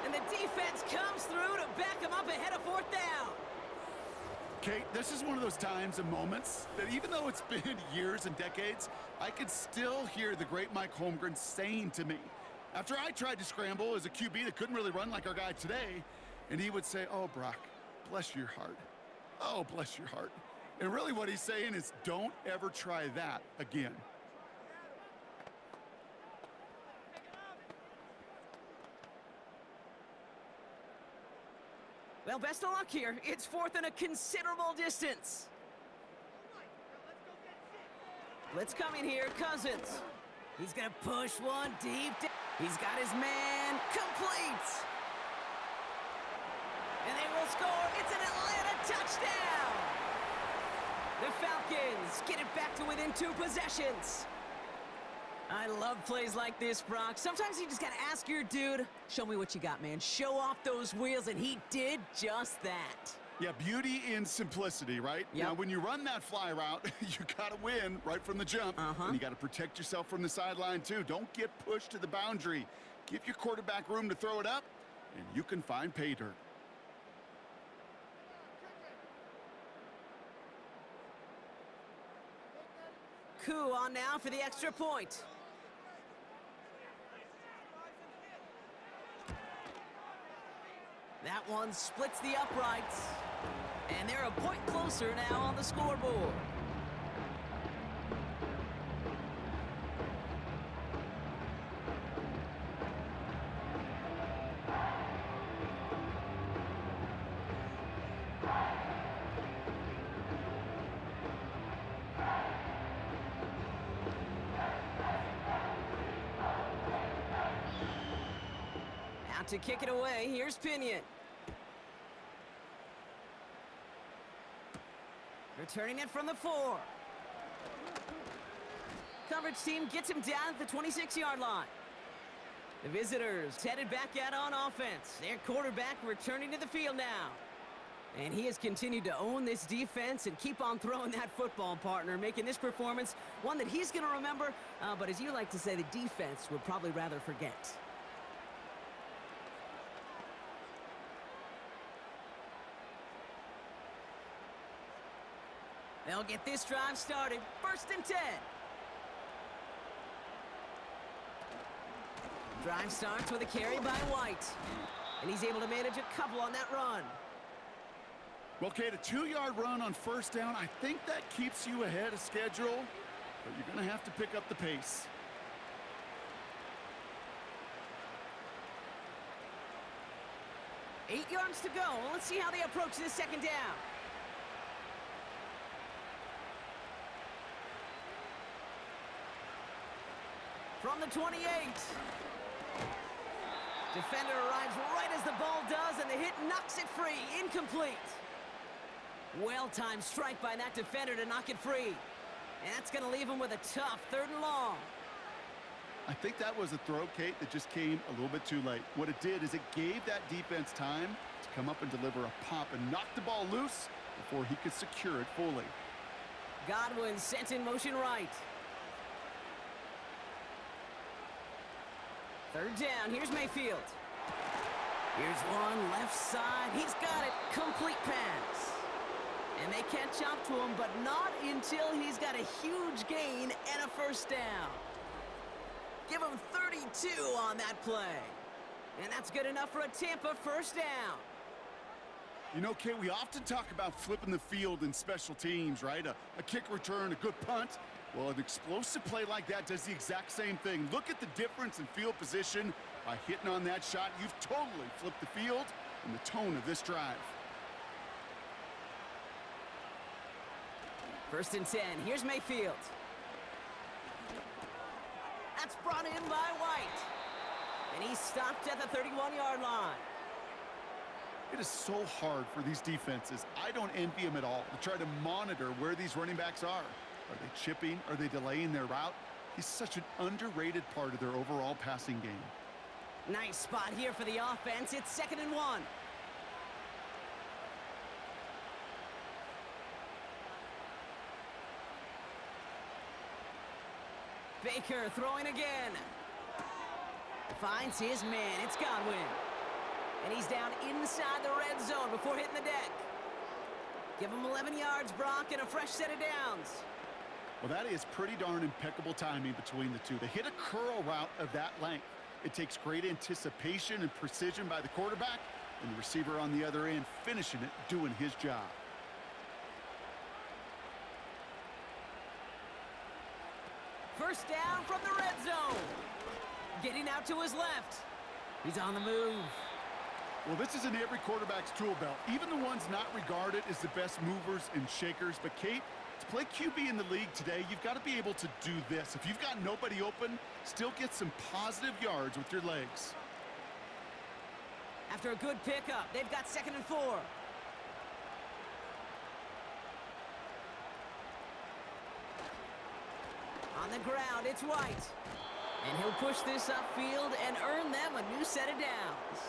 Speaker 3: And the defense comes through to back him up ahead of 4th down.
Speaker 4: Kate, this is one of those times and moments that even though it's been years and decades, I could still hear the great Mike Holmgren saying to me, after I tried to scramble as a QB that couldn't really run like our guy today, and he would say, "Oh, Brock, bless your heart. Oh, bless your heart." And really what he's saying is, don't ever try that again.
Speaker 3: Well, best of luck here. It's 4th and a considerable distance. Blitz coming here, Cousins. He's going to push one deep. He's got his man complete. And they will score. It's an Atlanta touchdown. The Falcons get it back to within 2 possessions. I love plays like this, Brock. Sometimes you just got to ask your dude, show me what you got, man. Show off those wheels, and he did just that.
Speaker 4: Yeah, beauty in simplicity, right?
Speaker 3: Yep.
Speaker 4: Now, when you run that fly route, you got to win right from the jump. And you got to protect yourself from the sideline, too. Don't get pushed to the boundary. Give your quarterback room to throw it up, and you can find pay dirt.
Speaker 3: Coup on now for the extra point. That one splits the uprights. And they're a point closer now on the scoreboard. Out to kick it away, here's Pinion. Returning it from the 4. Coverage team gets him down at the 26-yard line. The visitors headed back out on offense. Their quarterback returning to the field now. And he has continued to own this defense and keep on throwing that football, partner, making this performance one that he's going to remember, but as you like to say, the defense would probably rather forget. They'll get this drive started. 1st and 10. Drive starts with a carry by White. And he's able to manage a couple on that run.
Speaker 4: Well, Kate, a 2-yard run on 1st down, I think that keeps you ahead of schedule, but you're going to have to pick up the pace.
Speaker 3: Eight yards to go. Let's see how they approach this 2nd down. From the 28. Defender arrives right as the ball does, and the hit knocks it free. Incomplete. Well-timed strike by that defender to knock it free. And that's going to leave him with a tough 3rd and long.
Speaker 4: I think that was a throw, Kate, that just came a little bit too late. What it did is it gave that defense time to come up and deliver a pop and knock the ball loose before he could secure it fully.
Speaker 3: Godwin sent in motion right. 3rd down. Here's Mayfield. Here's one left side. He's got it. Complete pass. And they catch up to him, but not until he's got a huge gain and a 1st down. Give him 32 on that play. And that's good enough for a Tampa 1st down.
Speaker 4: You know, Kate, we often talk about flipping the field in special teams, right? A kick return, a good punt. Well, an explosive play like that does the exact same thing. Look at the difference in field position. By hitting on that shot, you've totally flipped the field and the tone of this drive.
Speaker 3: 1st and 10. Here's Mayfield. That's brought in by White. And he's stopped at the 31-yard line.
Speaker 4: It is so hard for these defenses. I don't envy them at all to try to monitor where these running backs are. Are they chipping? Are they delaying their route? He's such an underrated part of their overall passing game.
Speaker 3: Nice spot here for the offense. It's 2nd and 1. Baker throwing again. Finds his man. It's Godwin. And he's down inside the red zone before hitting the deck. Give him 11 yards, Brock, and a fresh set of downs.
Speaker 4: Well, that is pretty darn impeccable timing between the two. They hit a curl route of that length. It takes great anticipation and precision by the quarterback, and the receiver on the other end finishing it, doing his job.
Speaker 3: First down from the red zone. Getting out to his left. He's on the move.
Speaker 4: Well, this is in every quarterback's tool belt, even the ones not regarded as the best movers and shakers. But, Kate, to play QB in the league today, you've got to be able to do this. If you've got nobody open, still get some positive yards with your legs.
Speaker 3: After a good pickup, they've got 2nd and 4. On the ground, it's White. And he'll push this upfield and earn them a new set of downs.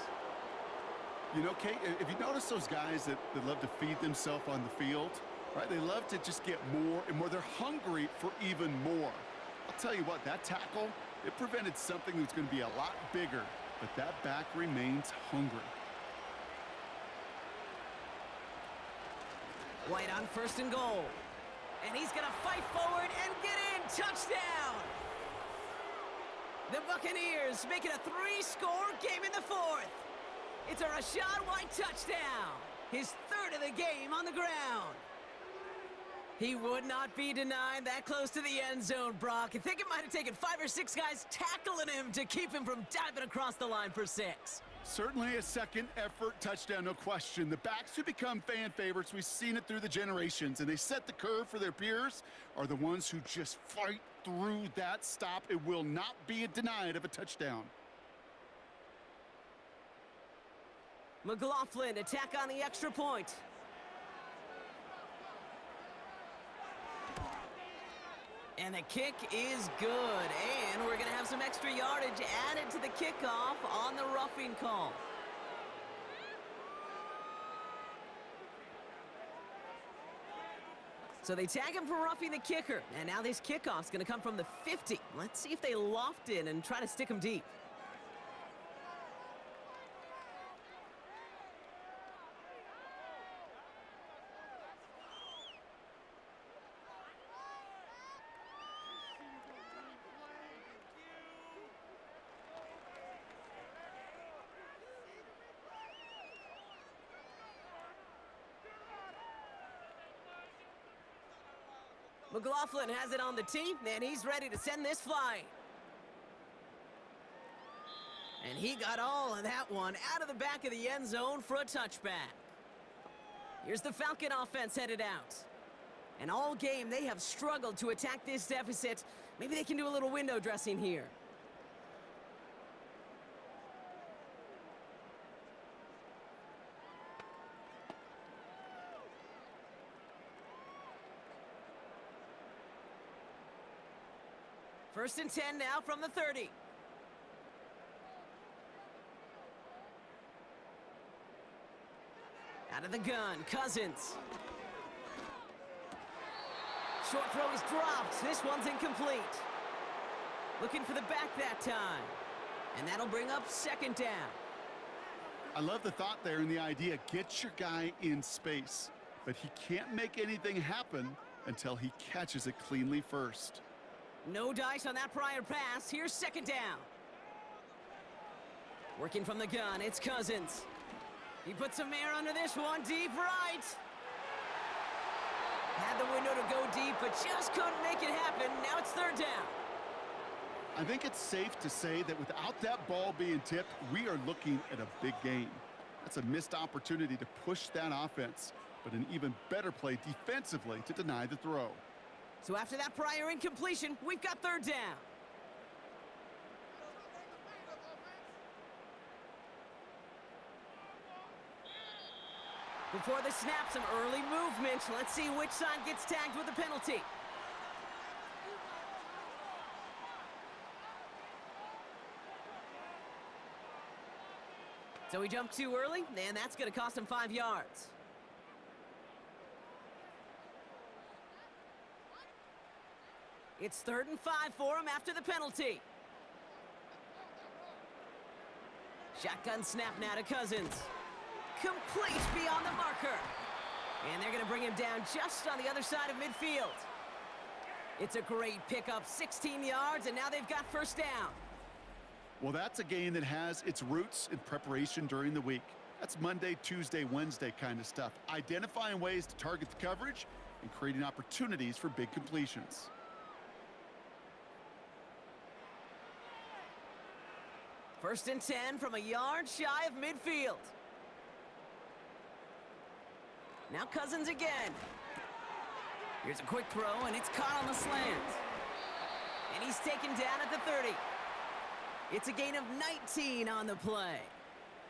Speaker 4: You know, Kate, if you notice those guys that love to feed themselves on the field, right? They love to just get more and more. They're hungry for even more. I'll tell you what, that tackle, it prevented something that's going to be a lot bigger, but that back remains hungry.
Speaker 3: White on 1st and goal. And he's going to fight forward and get in. Touchdown! The Buccaneers make it a 3-score game in the 4th. It's a Rachaad White touchdown. His 3rd of the game on the ground. He would not be denied that close to the end zone, Brock. I think it might have taken 5 or 6 guys tackling him to keep him from diving across the line for 6.
Speaker 4: Certainly a second effort touchdown, no question. The backs who become fan favorites, we've seen it through the generations, and they set the curve for their peers, are the ones who just fight through that stop. It will not be denied of a touchdown.
Speaker 3: McLaughlin attack on the extra point. And the kick is good. And we're going to have some extra yardage added to the kickoff on the roughing call. So they tag him for roughing the kicker. And now this kickoff's going to come from the 50. Let's see if they loft in and try to stick him deep. McLaughlin has it on the tee, and he's ready to send this flying. And he got all of that one out of the back of the end zone for a touchback. Here's the Falcon offense headed out. And all game, they have struggled to attack this deficit. Maybe they can do a little window dressing here. First and 10 now from the 30. Out of the gun, Cousins. Short throw is dropped. This one's incomplete. Looking for the back that time. And that'll bring up second down.
Speaker 4: I love the thought there and the idea. Get your guy in space. But he can't make anything happen until he catches it cleanly first.
Speaker 3: No dice on that prior pass. Here's second down. Working from the gun, it's Cousins. He puts some air under this one, deep right. Had the window to go deep, but just couldn't make it happen. Now it's third down.
Speaker 4: I think it's safe to say that without that ball being tipped, we are looking at a big game. That's a missed opportunity to push that offense, but an even better play defensively to deny the throw.
Speaker 3: So after that prior incompletion, we've got third down. Before the snap, some early movement. Let's see which side gets tagged with the penalty. So he jumped too early, and that's going to cost him 5 yards. It's 3rd and 5 for him after the penalty. Shotgun snap now to Cousins. Complete beyond the marker. And they're going to bring him down just on the other side of midfield. It's a great pickup, 16 yards, and now they've got first down.
Speaker 4: Well, that's a game that has its roots in preparation during the week. That's Monday, Tuesday, Wednesday kind of stuff. Identifying ways to target the coverage and creating opportunities for big completions.
Speaker 3: First and 10 from a yard shy of midfield. Now Cousins again. Here's a quick throw, and it's caught on the slant. And he's taken down at the 30. It's a gain of 19 on the play.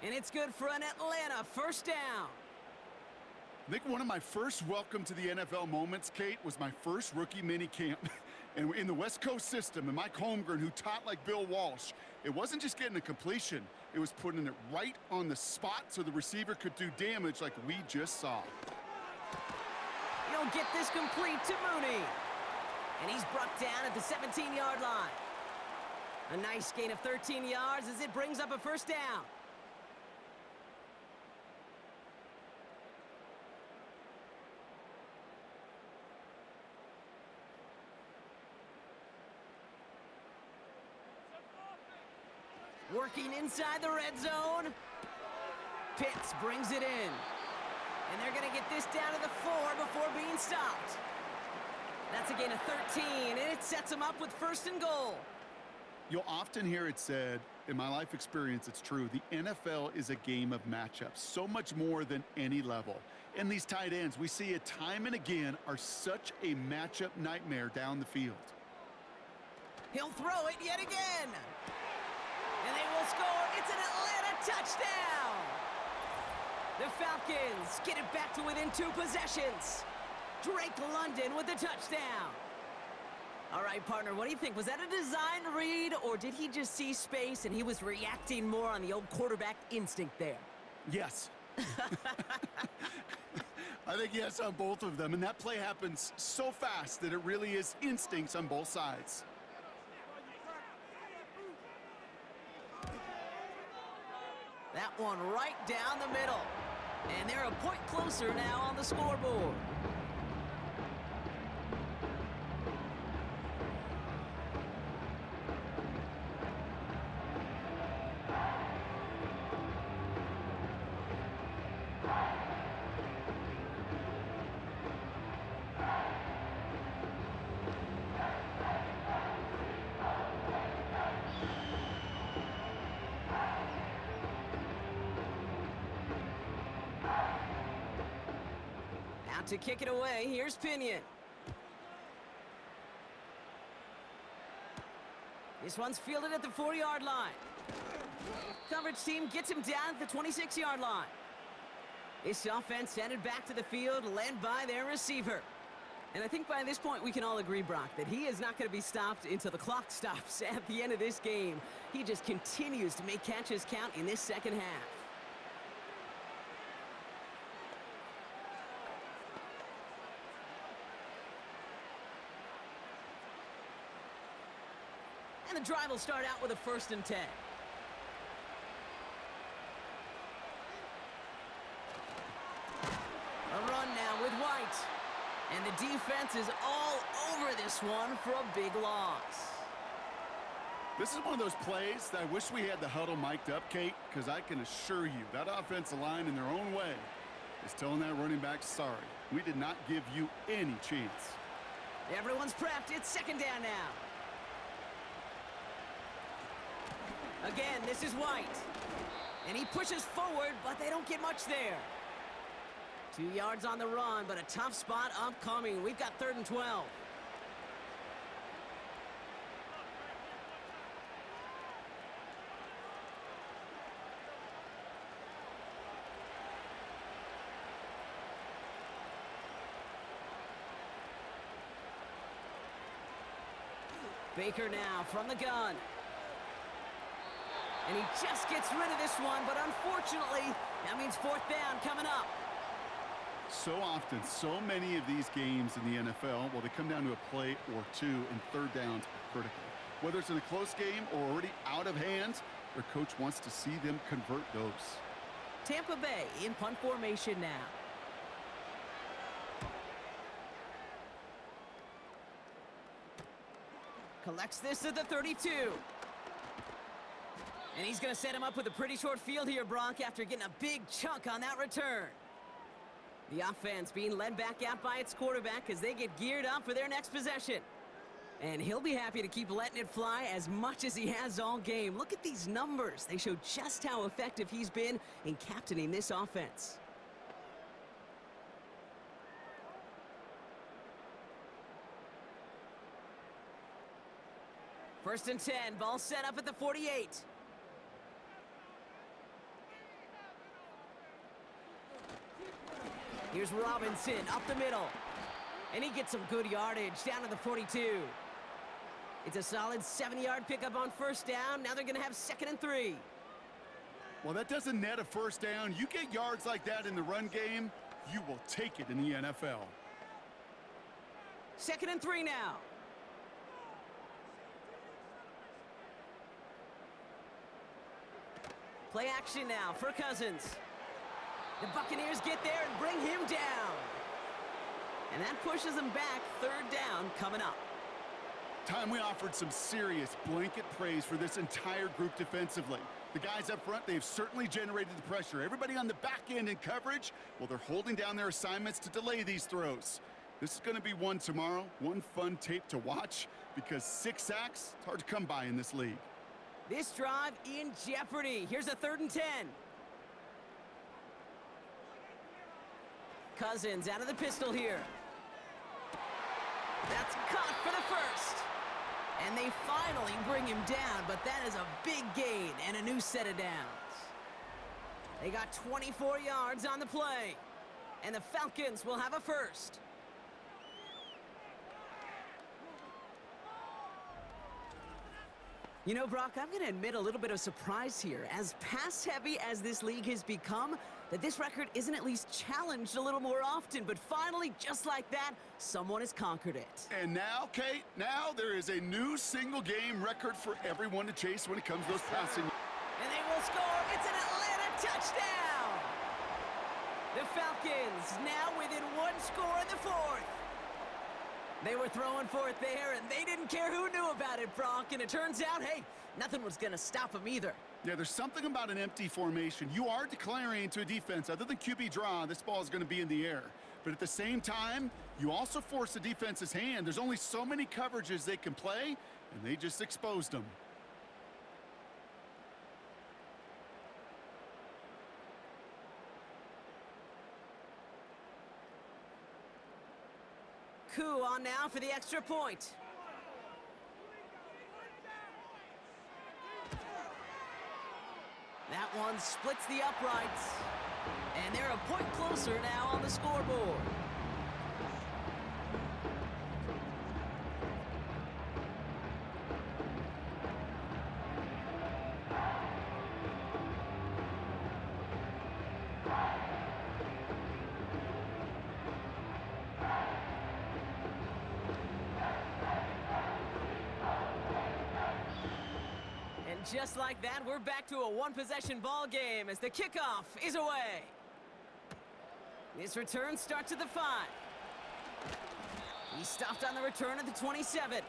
Speaker 3: And it's good for an Atlanta first down.
Speaker 4: I think one of my first welcome to the NFL moments, Kate, was my first rookie mini camp. And in the West Coast system, and Mike Holmgren, who taught like Bill Walsh, it wasn't just getting a completion. It was putting it right on the spot so the receiver could do damage like we just saw.
Speaker 3: He'll get this complete to Mooney. And he's brought down at the 17-yard line. A nice gain of 13 yards as it brings up a first down. Working inside the red zone. Pitts brings it in. And they're going to get this down to the 4 before being stopped. That's a gain of 13, and it sets them up with first and goal.
Speaker 4: You'll often hear it said, in my life experience, it's true, the NFL is a game of matchups, so much more than any level. And these tight ends, we see it time and again, are such a matchup nightmare down the field.
Speaker 3: He'll throw it yet again. And they will score. It's an Atlanta touchdown. The Falcons get it back to within 2 possessions. Drake London with the touchdown. All right, partner, what do you think? Was that a design read, or did he just see space and he was reacting more on the old quarterback instinct there?
Speaker 4: Yes. I think yes on both of them, and that play happens so fast that it really is instincts on both sides.
Speaker 3: That one right down the middle. And they're a point closer now on the scoreboard. Out to kick it away, here's Pinion. This one's fielded at the 4-yard line. Coverage team gets him down at the 26-yard line. This offense headed back to the field, led by their receiver. And I think by this point we can all agree, Brock, that he is not going to be stopped until the clock stops at the end of this game. He just continues to make catches count in this second half. And the drive will start out with a 1st and 10. A run now with White. And the defense is all over this one for a big loss.
Speaker 4: This is one of those plays that I wish we had the huddle mic'd up, Kate, because I can assure you that offensive line in their own way is telling that running back, sorry, we did not give you any chance.
Speaker 3: Everyone's prepped. It's 2nd down now. Again, this is White. And he pushes forward, but they don't get much there. 2 yards on the run, but a tough spot upcoming. We've got 3rd and 12. Baker now from the gun. And he just gets rid of this one, but unfortunately, that means 4th down coming up.
Speaker 4: So often, so many of these games in the NFL, well, they come down to a play or two, and 3rd downs are critical. Whether it's in a close game or already out of hand, their coach wants to see them convert those.
Speaker 3: Tampa Bay in punt formation now. Collects this at the 32. And he's going to set him up with a pretty short field here, Brock, after getting a big chunk on that return. The offense being led back out by its quarterback as they get geared up for their next possession. And he'll be happy to keep letting it fly as much as he has all game. Look at these numbers. They show just how effective he's been in captaining this offense. First and 10, ball set up at the 48. Here's Robinson up the middle. And he gets some good yardage down to the 42. It's a solid 7-yard pickup on 1st down. Now they're going to have 2nd and 3.
Speaker 4: Well, that doesn't net a 1st down. You get yards like that in the run game, you will take it in the NFL.
Speaker 3: 2nd and 3 now. Play action now for Cousins. The Buccaneers get there and bring him down. And that pushes them back. 3rd down coming up.
Speaker 4: Time we offered some serious blanket praise for this entire group defensively. The guys up front, they've certainly generated the pressure. Everybody on the back end in coverage, well, they're holding down their assignments to delay these throws. This is going to be one tomorrow, one fun tape to watch, because 6 sacks, it's hard to come by in this league.
Speaker 3: This drive in jeopardy. Here's a 3rd and 10. Cousins out of the pistol here. That's caught for the 1st. And they finally bring him down, but that is a big gain and a new set of downs. They got 24 yards on the play. And the Falcons will have a 1st. You know, Brock, I'm going to admit a little bit of surprise here. As pass-heavy as this league has become, that this record isn't at least challenged a little more often. But finally, just like that, someone has conquered it.
Speaker 4: And now, Kate, now there is a new single-game record for everyone to chase when it comes to those passing.
Speaker 3: And they will score. It's an Atlanta touchdown. The Falcons now within 1 score in the 4th. They were throwing for it there, and they didn't care who knew about it, Brock. And it turns out, hey, nothing was going to stop them either.
Speaker 4: Yeah, there's something about an empty formation. You are declaring to a defense, other than QB draw, this ball is going to be in the air. But at the same time, you also force the defense's hand. There's only so many coverages they can play, and they just exposed them.
Speaker 3: Koo on now for the extra point. That one splits the uprights. And they're a point closer now on the scoreboard. Just like that, we're back to a one-possession ball game as the kickoff is away. This return starts at the 5. He stopped on the return at the 27.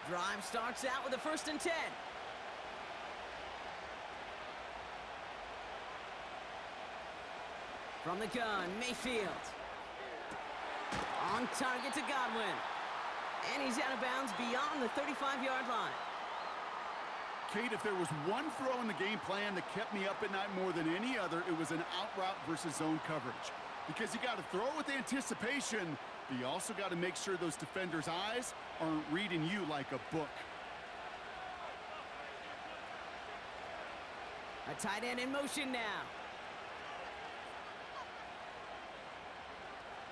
Speaker 3: Drive starts out with a 1st and 10. From the gun, Mayfield. On target to Godwin. And he's out of bounds beyond the 35-yard line.
Speaker 4: Kate, if there was one throw in the game plan that kept me up at night more than any other, it was an out route versus zone coverage. Because you got to throw with anticipation, but you also got to make sure those defenders' eyes aren't reading you like a book.
Speaker 3: A tight end in motion now.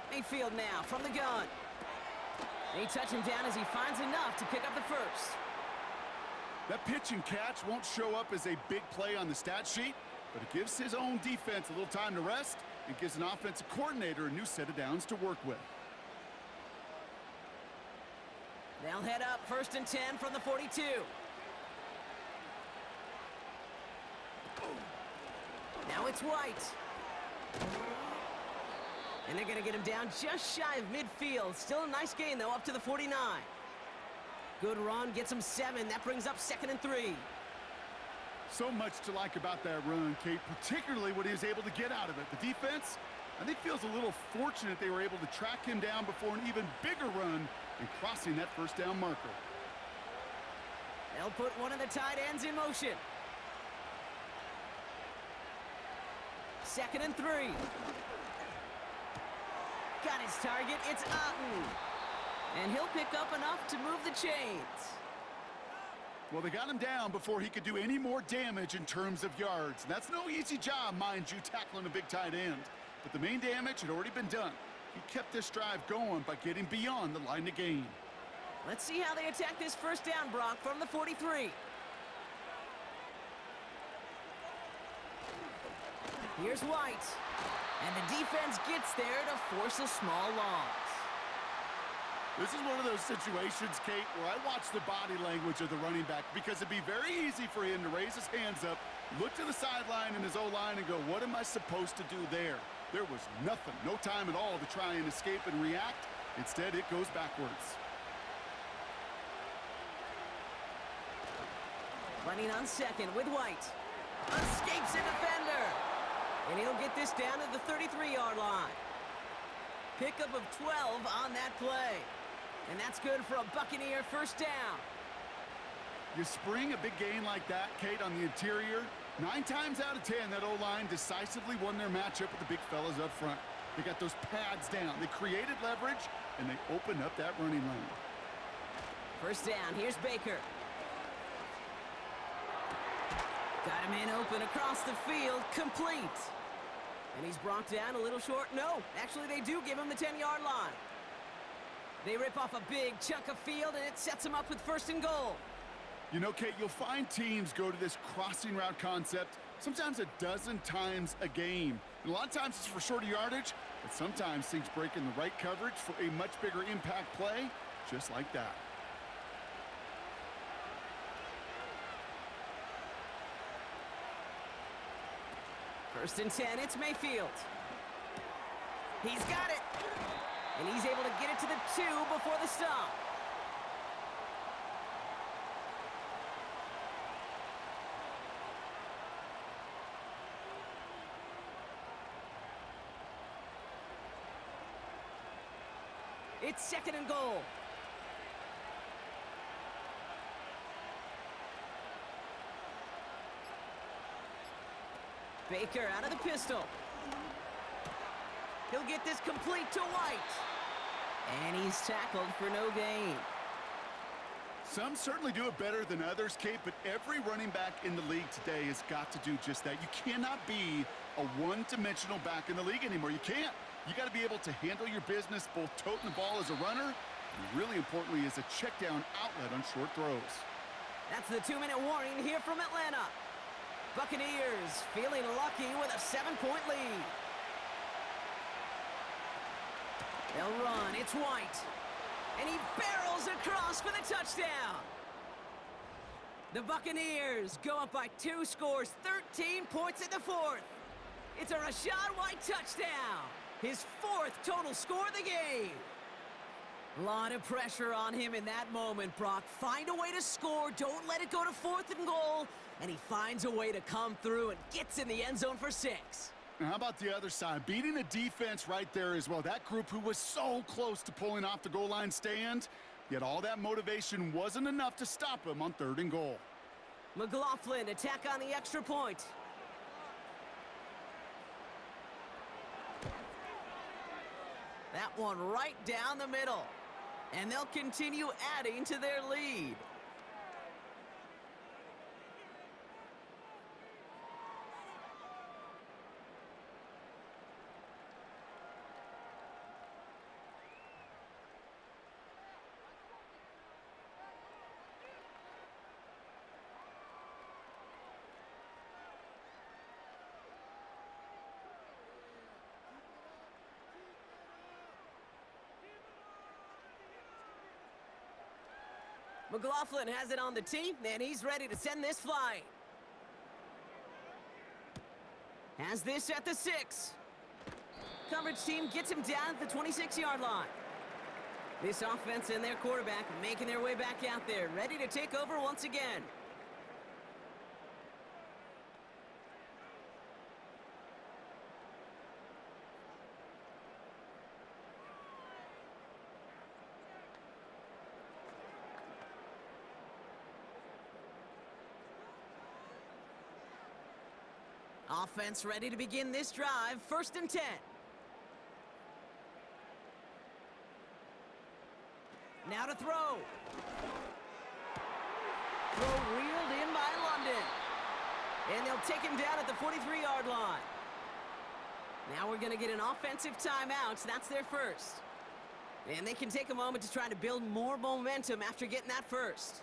Speaker 3: Mayfield now from the gun. They touch him down as he finds enough to pick up the first.
Speaker 4: That pitch and catch won't show up as a big play on the stat sheet, but it gives his own defense a little time to rest and gives an offensive coordinator a new set of downs to work with.
Speaker 3: They'll head up 1st and 10 from the 42. Now it's White. And they're going to get him down just shy of midfield. Still a nice gain, though, up to the 49. Good run, gets him 7. That brings up 2nd and 3.
Speaker 4: So much to like about that run, Kate, particularly what he was able to get out of it. The defense, I think, feels a little fortunate they were able to track him down before an even bigger run and crossing that 1st down marker.
Speaker 3: They'll put one of the tight ends in motion. 2nd and 3. Got his target, it's Otten. And he'll pick up enough to move the chains.
Speaker 4: Well, they got him down before he could do any more damage in terms of yards. That's no easy job, mind you, tackling a big tight end. But the main damage had already been done. He kept this drive going by getting beyond the line of gain.
Speaker 3: Let's see how they attack this 1st down, Brock, from the 43. Here's White. And the defense gets there to force a small loss.
Speaker 4: This is one of those situations, Kate, where I watch the body language of the running back because it'd be very easy for him to raise his hands up, look to the sideline in his O-line and go, what am I supposed to do there? There was nothing, no time at all to try and escape and react. Instead, it goes backwards.
Speaker 3: Running on 2nd with White. Escapes a defender. And he'll get this down to the 33-yard line. Pickup of 12 on that play. And that's good for a Buccaneer 1st down.
Speaker 4: You spring a big gain like that, Kate, on the interior. 9 times out of 10, that O-line decisively won their matchup with the big fellas up front. They got those pads down. They created leverage, and they opened up that running lane.
Speaker 3: 1st down, here's Baker. Got him in open across the field, complete. And he's brought down a little short. No, actually they do give him the 10-yard line. They rip off a big chunk of field, and it sets him up with 1st and goal.
Speaker 4: You know, Kate, you'll find teams go to this crossing route concept sometimes a dozen times a game. And a lot of times it's for shorter yardage, but sometimes things break in the right coverage for a much bigger impact play, just like that.
Speaker 3: First and 10, it's Mayfield. He's got it. And he's able to get it to the 2 before the stop. It's 2nd and goal. Baker out of the pistol. He'll get this complete to White. And he's tackled for no gain.
Speaker 4: Some certainly do it better than others, Kate, but every running back in the league today has got to do just that. You cannot be a one-dimensional back in the league anymore. You can't. You got to be able to handle your business, both toting the ball as a runner, and really importantly as a check-down outlet on short throws.
Speaker 3: That's the 2-minute warning here from Atlanta. Buccaneers feeling lucky with a 7-point lead. They'll run. It's White. And he barrels across for the touchdown. The Buccaneers go up by 2 scores, 13 points in the 4th. It's a Rachaad White touchdown. His 4th total score of the game. A lot of pressure on him in that moment, Brock. Find a way to score. Don't let it go to 4th and goal. And he finds a way to come through and gets in the end zone for 6.
Speaker 4: Now, how about the other side? Beating the defense right there as well. That group who was so close to pulling off the goal line stand, yet all that motivation wasn't enough to stop him on 3rd and goal.
Speaker 3: McLaughlin attack on the extra point. That one right down the middle. And they'll continue adding to their lead. McLaughlin has it on the tee, and he's ready to send this flying. Has this at the 6. Coverage team gets him down at the 26-yard line. This offense and their quarterback making their way back out there, ready to take over once again. Offense ready to begin this drive. 1st and 10. Now to throw. Throw reeled in by London. And they'll take him down at the 43-yard line. Now we're going to get an offensive timeout. So that's their first. And they can take a moment to try to build more momentum after getting that first.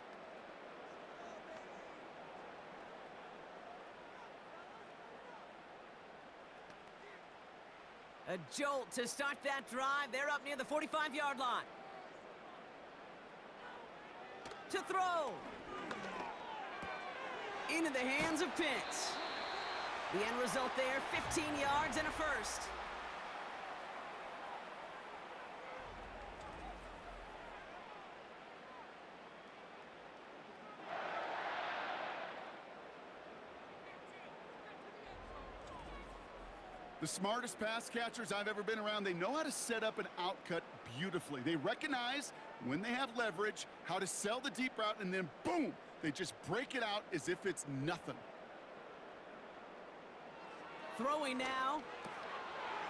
Speaker 3: A jolt to start that drive. They're up near the 45-yard line. To throw. Into the hands of Pitts. The end result there, 15 yards and a first.
Speaker 4: The smartest pass catchers I've ever been around, they know how to set up an outcut beautifully. They recognize when they have leverage, how to sell the deep route, and then boom, they just break it out as if it's nothing.
Speaker 3: Throwing now.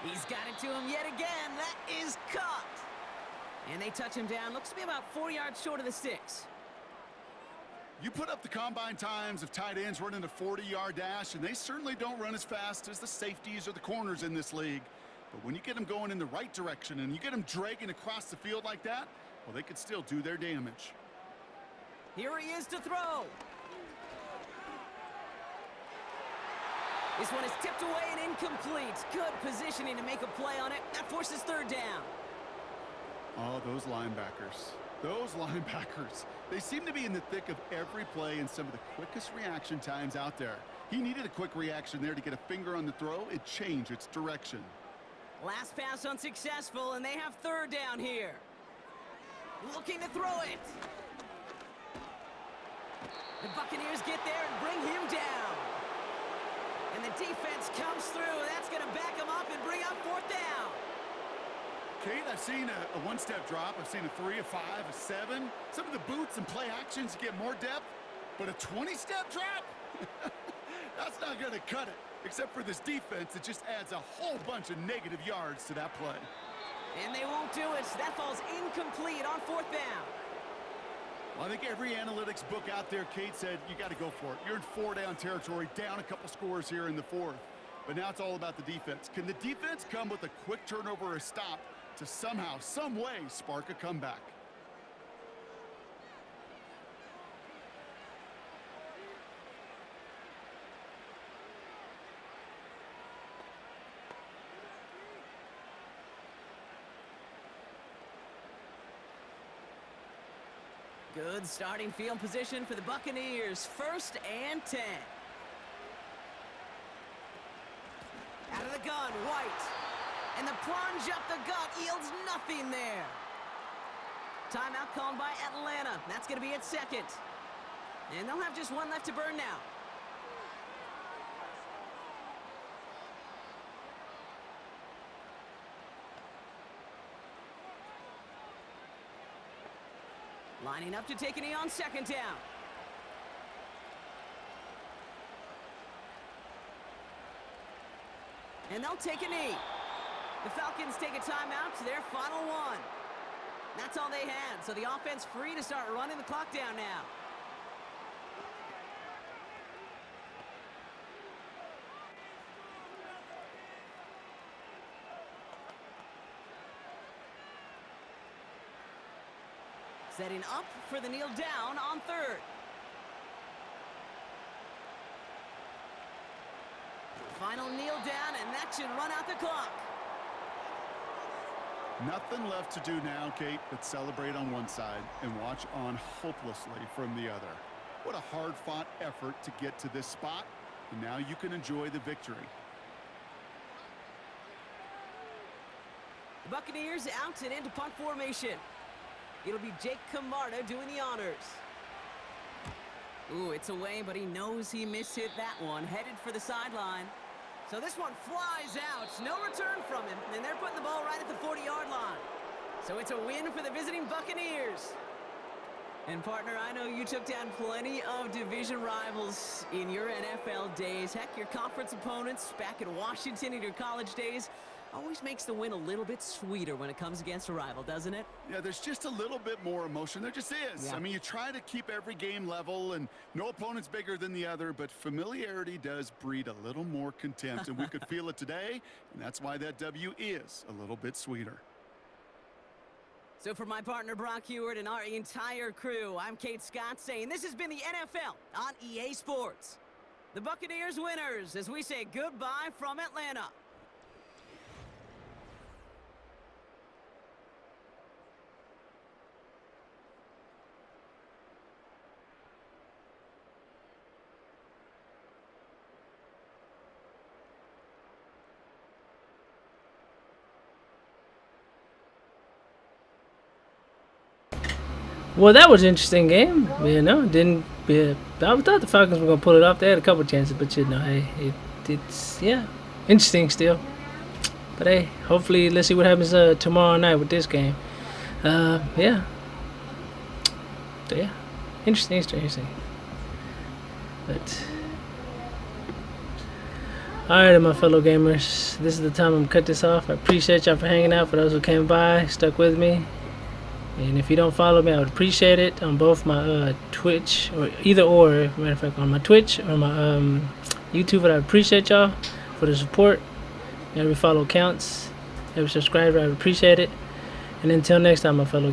Speaker 3: He's got it to him yet again. That is caught. And they touch him down. Looks to be about 4 yards short of the 6.
Speaker 4: You put up the combine times of tight ends running a 40-yard dash, and they certainly don't run as fast as the safeties or the corners in this league. But when you get them going in the right direction and you get them dragging across the field like that, well, they could still do their damage.
Speaker 3: Here he is to throw. This one is tipped away and incomplete. Good positioning to make a play on it. That forces 3rd down.
Speaker 4: Oh, those linebackers. Those linebackers. They seem to be in the thick of every play and some of the quickest reaction times out there. He needed a quick reaction there to get a finger on the throw. It changed its direction.
Speaker 3: Last pass unsuccessful, and they have 3rd down here. Looking to throw it. The Buccaneers get there and bring him down. And the defense comes through. That's going to back him up and bring up 4th down.
Speaker 4: Kate, I've seen a one-step drop. I've seen a 3, a 5, a 7. Some of the boots and play actions get more depth, but a 20-step drop? That's not going to cut it. Except for this defense, it just adds a whole bunch of negative yards to that play.
Speaker 3: And they won't do it. That falls incomplete on 4th down.
Speaker 4: Well, I think every analytics book out there, Kate, said you got to go for it. You're in 4-down territory, down a couple scores here in the 4th. But now it's all about the defense. Can the defense come with a quick turnover or a stop to somehow, some way, spark a comeback?
Speaker 3: Good starting field position for the Buccaneers. 1st and 10. Out of the gun, White. And the plunge up the gut yields nothing there. Timeout called by Atlanta. That's going to be at 2nd. And they'll have just one left to burn now. Lining up to take a knee on 2nd down. And they'll take a knee. The Falcons take a timeout to their final one. That's all they had, so the offense free to start running the clock down now. Setting up for the kneel down on 3rd. Final kneel down, and that should run out the clock.
Speaker 4: Nothing left to do now, Kate, but celebrate on one side and watch on hopelessly from the other. What a hard-fought effort to get to this spot, and now you can enjoy the victory.
Speaker 3: The Buccaneers out and into punt formation. It'll be Jake Camarda doing the honors. Ooh, it's away, but he knows he mishit that one. Headed for the sideline. So this one flies out. No return from him. And they're putting the ball right at the 40-yard line. So it's a win for the visiting Buccaneers. And, partner, I know you took down plenty of division rivals in your NFL days. Heck, your conference opponents back in Washington in your college days always makes the win a little bit sweeter when it comes against a rival, doesn't it?
Speaker 4: Yeah, there's just a little bit more emotion. There just is.
Speaker 3: Yeah.
Speaker 4: I mean, you try to keep every game level, and no opponent's bigger than the other, but familiarity does breed a little more contempt, and we could feel it today, and that's why that W is a little bit sweeter.
Speaker 3: So for my partner Brock Heward and our entire crew, I'm Kate Scott saying this has been the NFL on EA Sports. The Buccaneers winners as we say goodbye from Atlanta.
Speaker 1: Well, that was an interesting game. You know, I thought the Falcons were gonna pull it off. They had a couple chances, but you know, hey, it's yeah, interesting still. But hey, hopefully, let's see what happens tomorrow night with this game. Yeah. So, yeah, interesting. But all right, my fellow gamers, this is the time I'm gonna cut this off. I appreciate y'all for hanging out. For those who came by, stuck with me. And if you don't follow me, I would appreciate it on both my Twitch, or either or, matter of fact, on my Twitch or my YouTube. But I appreciate y'all for the support. Every follow counts. Every subscriber, I would appreciate it. And until next time, my fellow gamers.